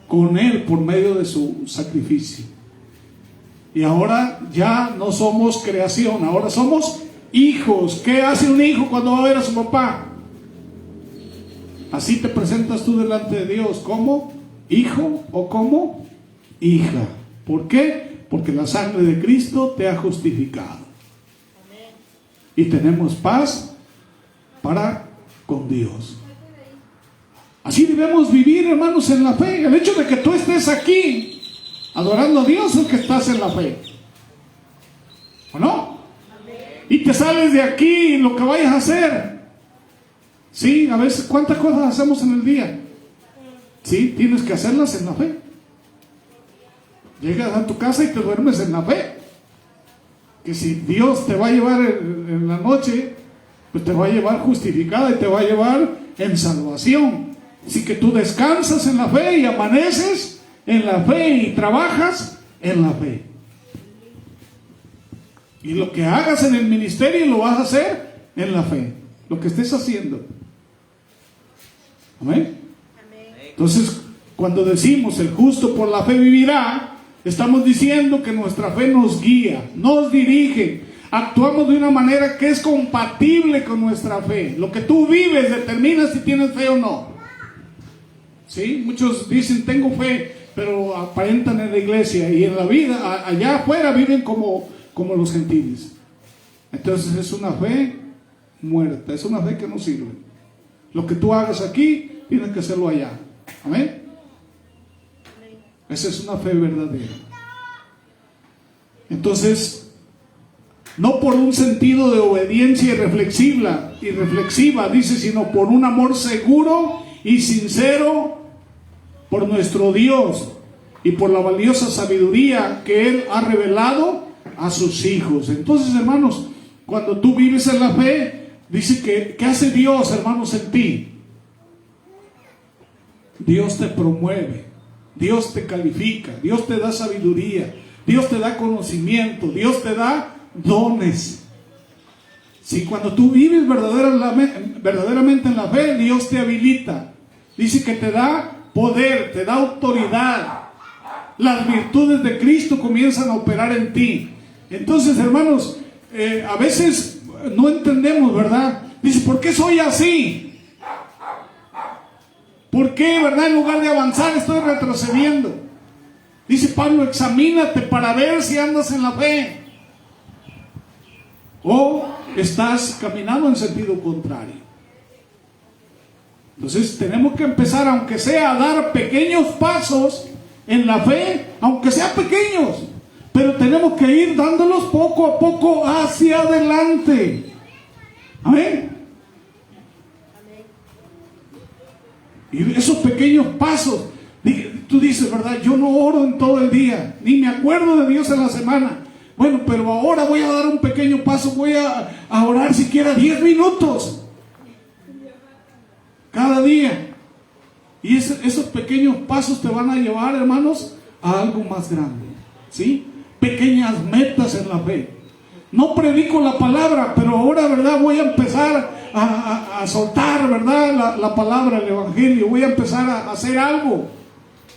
con Él por medio de su sacrificio. Y ahora ya no somos creación, ahora somos hijos. ¿Qué hace un hijo cuando va a ver a su papá? Así te presentas tú delante de Dios, como hijo o como hija. ¿Por qué? Porque la sangre de Cristo te ha justificado. Y tenemos paz para con Dios. Así debemos vivir, hermanos, en la fe. El hecho de que tú estés aquí adorando a Dios es que estás en la fe, ¿o no? Y te sales de aquí lo que vayas a hacer. Sí, a veces, ¿cuántas cosas hacemos en el día? Sí, tienes que hacerlas en la fe. Llegas a tu casa y te duermes en la fe. Que si Dios te va a llevar en la noche, pues te va a llevar justificada y te va a llevar en salvación. Así que tú descansas en la fe y amaneces en la fe y trabajas en la fe. Y lo que hagas en el ministerio lo vas a hacer en la fe. Lo que estés haciendo. Amén. Entonces, cuando decimos el justo por la fe vivirá, estamos diciendo que nuestra fe nos guía, nos dirige. Actuamos de una manera que es compatible con nuestra fe. Lo que tú vives determina si tienes fe o no. ¿Sí? Muchos dicen tengo fe, pero aparentan en la iglesia y en la vida, allá afuera viven como los gentiles. Entonces es una fe muerta, es una fe que no sirve. Lo que tú hagas aquí, tienes que hacerlo allá. Amén. Esa es una fe verdadera. Entonces, no por un sentido de obediencia irreflexiva, dice, sino por un amor seguro y sincero por nuestro Dios y por la valiosa sabiduría que Él ha revelado a sus hijos. Entonces, hermanos, cuando tú vives en la fe, dice que ¿qué hace Dios, hermanos, en ti? Dios te promueve, Dios te califica, Dios te da sabiduría, Dios te da conocimiento, Dios te da dones. Si cuando tú vives verdaderamente en la fe, Dios te habilita. Dice que te da poder, te da autoridad. Las virtudes de Cristo comienzan a operar en ti. Entonces, hermanos, a veces no entendemos, ¿verdad? Dice, ¿por qué soy así? ¿Por qué, verdad? En lugar de avanzar estoy retrocediendo. Dice Pablo, examínate para ver si andas en la fe o estás caminando en sentido contrario. Entonces tenemos que empezar, aunque sea a dar pequeños pasos en la fe, aunque sean pequeños, pero tenemos que ir dándolos poco a poco hacia adelante. Amén. Y esos pequeños pasos, tú dices, ¿verdad? Yo no oro en todo el día, ni me acuerdo de Dios en la semana. Bueno, pero ahora voy a dar un pequeño paso, voy a orar siquiera 10 minutos cada día. Y esos pequeños pasos te van a llevar, hermanos, a algo más grande. ¿Sí? Pequeñas metas en la fe. No predico la palabra, pero ahora, ¿verdad? Voy a empezar a soltar, ¿verdad? La palabra, el evangelio. Voy a empezar a hacer algo.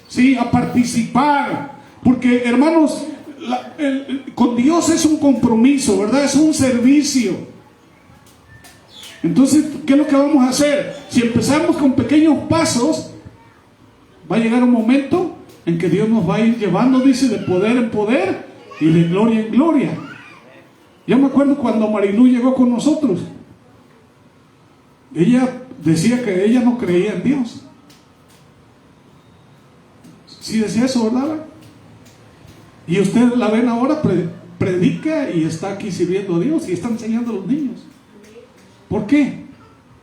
¿Sí? A participar. Porque, hermanos, con Dios es un compromiso, ¿verdad? Es un servicio. Entonces, ¿qué es lo que vamos a hacer? Si empezamos con pequeños pasos, va a llegar un momento en que Dios nos va a ir llevando, dice, de poder en poder y de gloria en gloria. Yo me acuerdo cuando Marilú llegó con nosotros. Ella decía que ella no creía en Dios. Sí decía eso, ¿verdad? Y ustedes la ven ahora, predica y está aquí sirviendo a Dios y está enseñando a los niños. ¿Por qué?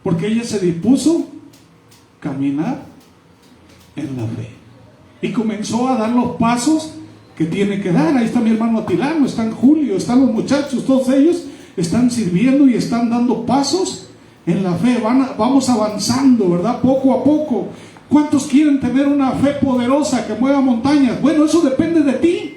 Porque ella se dispuso a caminar en la fe. Y comenzó a dar los pasos que tiene que dar. Ahí está mi hermano Atilano, están Julio, están los muchachos, todos ellos están sirviendo y están dando pasos en la fe. Vamos avanzando, ¿verdad? Poco a poco. ¿Cuántos quieren tener una fe poderosa que mueva montañas? Bueno, eso depende de ti.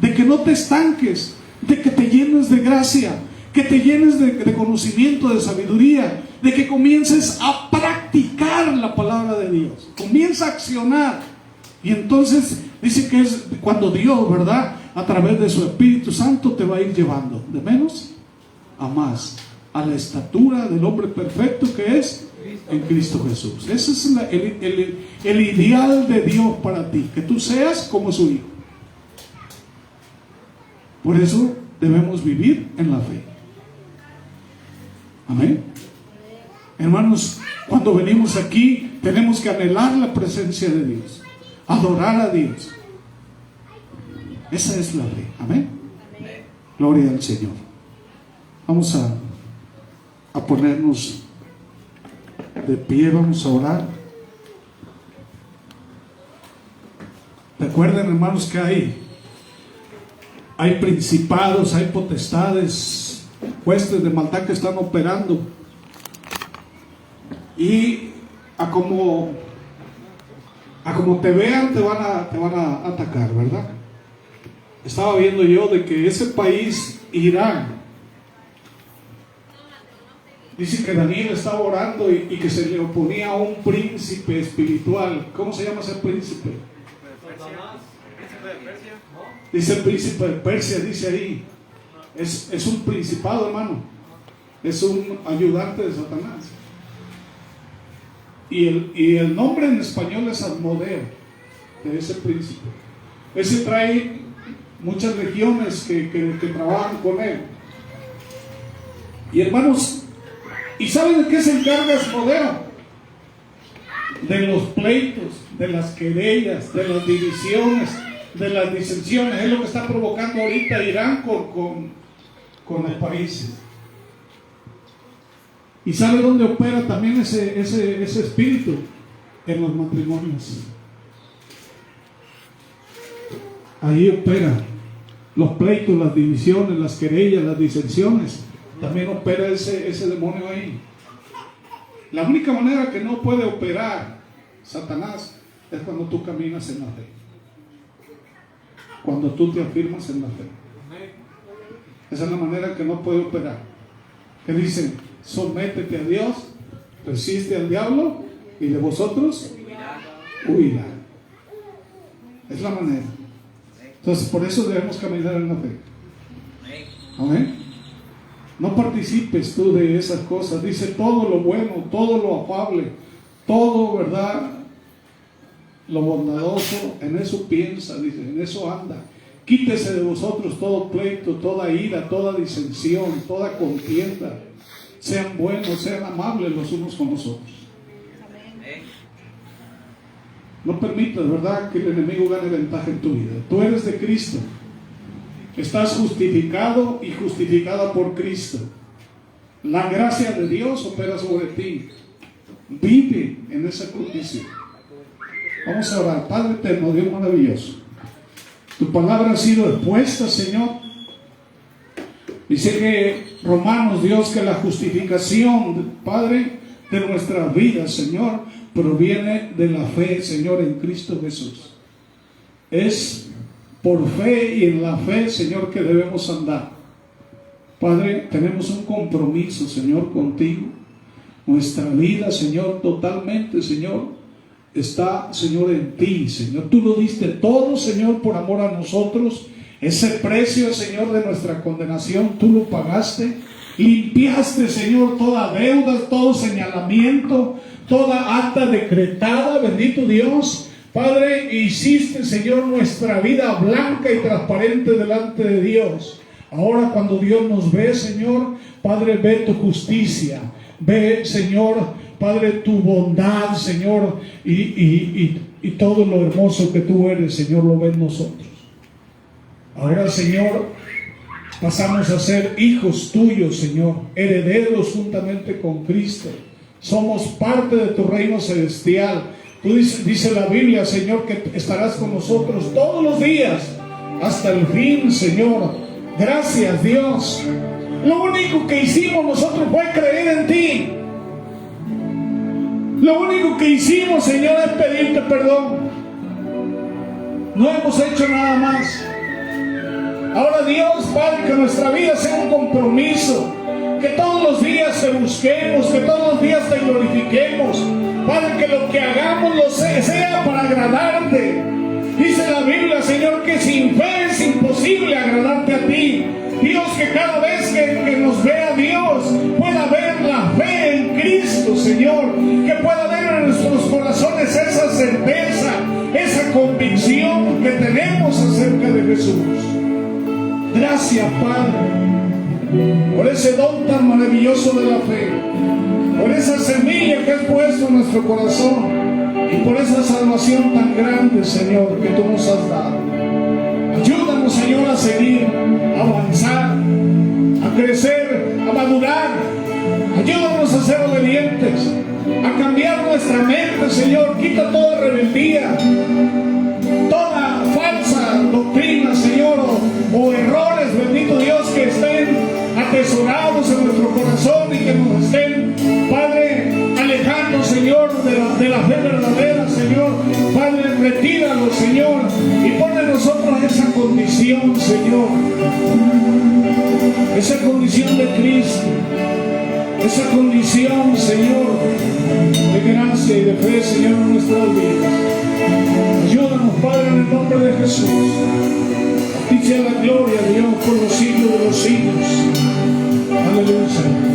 De que no te estanques, de que te llenes de gracia. que te llenes de conocimiento, de sabiduría, de que comiences a practicar la palabra de Dios. Comienza a accionar. Y entonces dice que es cuando Dios, ¿verdad?, a través de su Espíritu Santo te va a ir llevando de menos a más, a la estatura del hombre perfecto que es en Cristo Jesús. Ese es el ideal de Dios para ti, que tú seas como su hijo. Por eso debemos vivir en la fe. Amén. Hermanos, cuando venimos aquí tenemos que anhelar la presencia de Dios, adorar a Dios. Esa es la fe. Amén. Gloria al Señor. Vamos a ponernos de pie, vamos a orar. Recuerden, hermanos, que hay principados, hay potestades, huestes de maldad que están operando, y a como te vean te van a atacar, ¿verdad? Estaba viendo yo de que ese país, Irán, dice que Daniel estaba orando y que se le oponía a un príncipe espiritual. ¿Cómo se llama ese príncipe? Dice el príncipe de Persia, dice ahí. Es un principado, hermano. Es un ayudante de Satanás. Y el nombre en español es Asmodeo, de ese príncipe. Ese trae muchas regiones que trabajan con él. Y hermanos, ¿y saben de qué se encarga Asmodeo? De los pleitos, de las querellas, de las divisiones, de las disensiones. Es lo que está provocando ahorita Irán con los países. ¿Y sabe dónde opera también ese espíritu? En los matrimonios. Ahí opera los pleitos, las divisiones, las querellas, las disensiones. También opera ese demonio ahí. La única manera que no puede operar Satanás es cuando tú caminas en la fe, cuando tú te afirmas en la fe. Esa es la manera que no puede operar. Que dicen: sométete a Dios, resiste al diablo y de vosotros huirá. Es la manera. Entonces, por eso debemos caminar en la fe. Amén. No participes tú de esas cosas. Dice: todo lo bueno, todo lo afable, todo, ¿verdad?, lo bondadoso, en eso piensa, dice, en eso anda. Quítese de vosotros todo pleito, toda ira, toda disensión, toda contienda. Sean buenos, sean amables los unos con los otros. No permitas, ¿verdad?, que el enemigo gane ventaja en tu vida. Tú eres de Cristo. Estás justificado y justificada por Cristo. La gracia de Dios opera sobre ti. Vive en esa justicia. Vamos a orar. Padre eterno, Dios maravilloso, tu palabra ha sido expuesta, Señor. Dice que Romanos, Dios, que la justificación, Padre, de nuestras vidas, Señor, proviene de la fe, Señor, en Cristo Jesús. Es por fe y en la fe, Señor, que debemos andar. Padre, tenemos un compromiso, Señor, contigo. Nuestra vida, Señor, totalmente, Señor, está, Señor, en ti, Señor. Tú lo diste todo, Señor, por amor a nosotros. Ese precio, Señor, de nuestra condenación, tú lo pagaste. Limpiaste, Señor, toda deuda, todo señalamiento, toda acta decretada, bendito Dios. Padre, hiciste, Señor, nuestra vida blanca y transparente delante de Dios. Ahora cuando Dios nos ve, Señor, Padre, ve tu justicia. Ve, Señor, Padre, tu bondad, Señor, y todo lo hermoso que tú eres, Señor, lo ven nosotros. Ahora, Señor, pasamos a ser hijos tuyos, Señor, herederos juntamente con Cristo. Somos parte de tu reino celestial. Tú dice la Biblia, Señor, que estarás con nosotros todos los días hasta el fin, Señor. Gracias, Dios. Lo único que hicimos nosotros fue creer en ti. Lo único que hicimos, Señor, es pedirte perdón. No hemos hecho nada más. Ahora Dios, Padre, que nuestra vida sea un compromiso, que todos los días te busquemos, que todos los días te glorifiquemos. Padre, que lo que hagamos sea para agradarte. Dice la Biblia, Señor, que sin fe es imposible agradarte a ti. Dios, que cada vez que nos vea Dios, pueda ver la fe en Cristo, Señor. Que pueda ver en nuestros corazones esa certeza, esa convicción que tenemos acerca de Jesús. Gracias, Padre, por ese don tan maravilloso de la fe, por esa semilla que has puesto en nuestro corazón y por esa salvación tan grande, Señor, que tú nos has dado. Ayúdanos, Señor, a seguir, a avanzar, a crecer, a madurar. Ayúdanos a ser obedientes, a cambiar nuestra mente, Señor. Quita toda rebeldía, toda falsa doctrina, Señor, o errores, bendito Dios, que estén atesorados en nuestro corazón y que nos estén, Padre, alejando, Señor, de la fe verdadera, Señor. Padre, retíralo, Señor, y pon en nosotros esa condición, Señor, esa condición de Cristo, esa condición, Señor, de gracia y de fe, Señor, en nuestras vidas. Ayúdanos, Padre, en el nombre de Jesús. A ti sea la gloria, Dios, por los siglos de los siglos. Aleluya, Señor.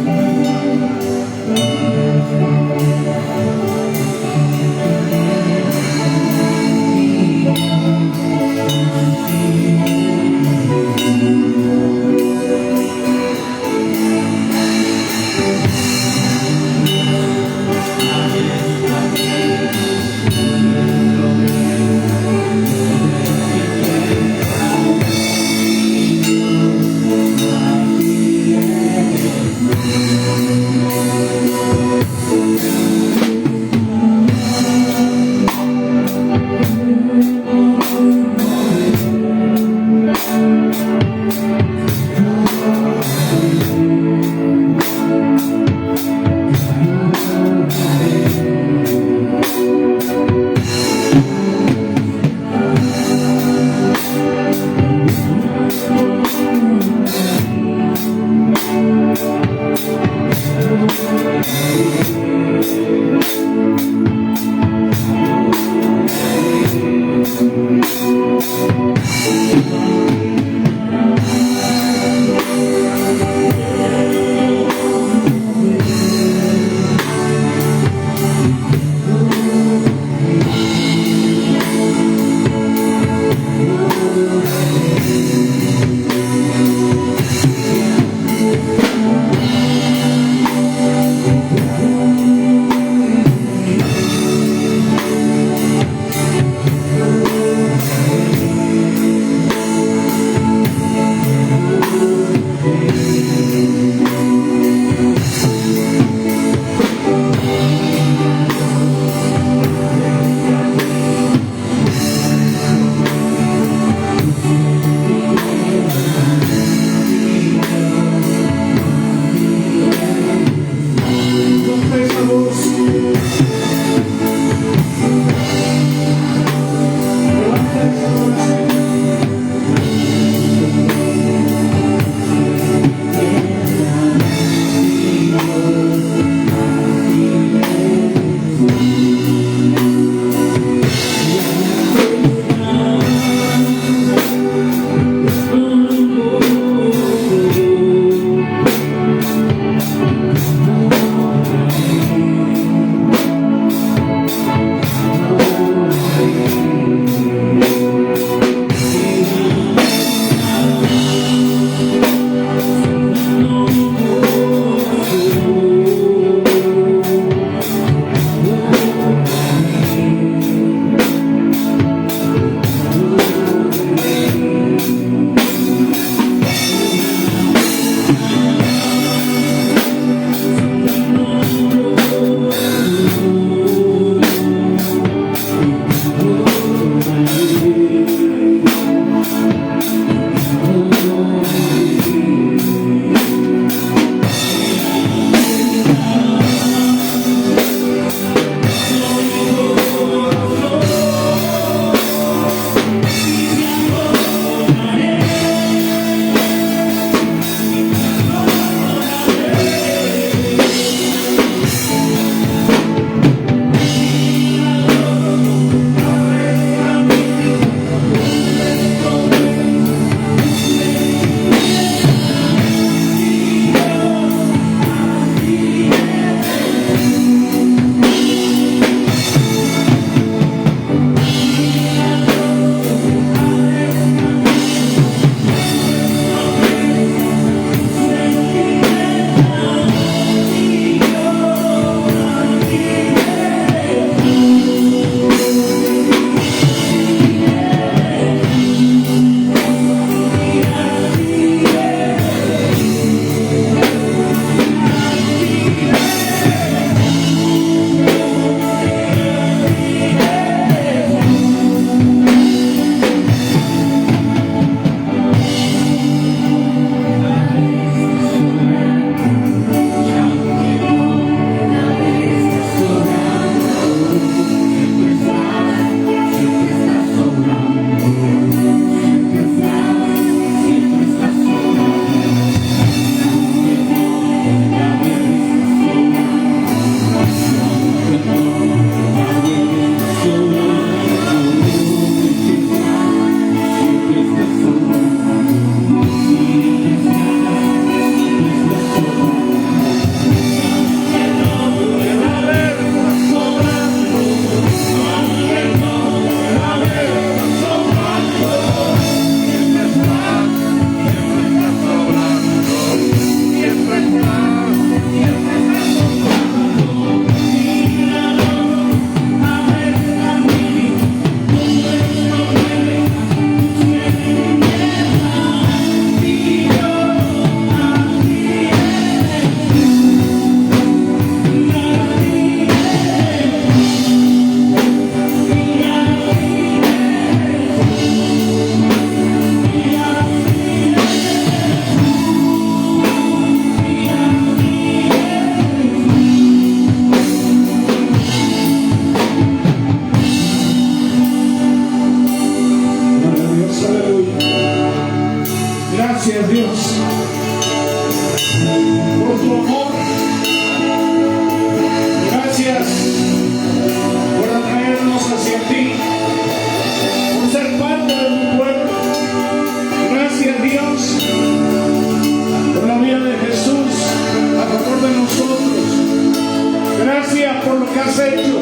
por lo que has hecho,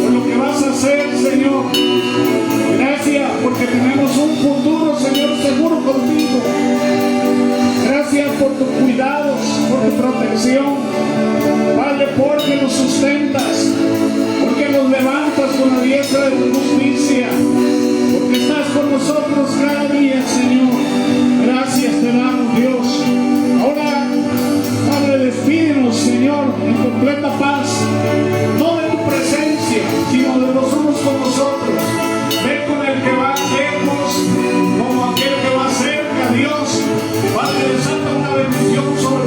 por lo que vas a hacer, Señor. Gracias porque tenemos un futuro, Señor, seguro contigo. Gracias por tus cuidados, por tu protección. Padre, porque nos sustentas, porque nos levantas con la diestra de tu justicia, porque estás con nosotros cada día, Señor. Gracias te damos, Dios. Ahora, Padre, despídenos, Señor, en completa paz, no de tu presencia, sino de los unos con nosotros. Ven con el que va lejos, como aquel que va cerca, Dios. Padre, desata una bendición sobre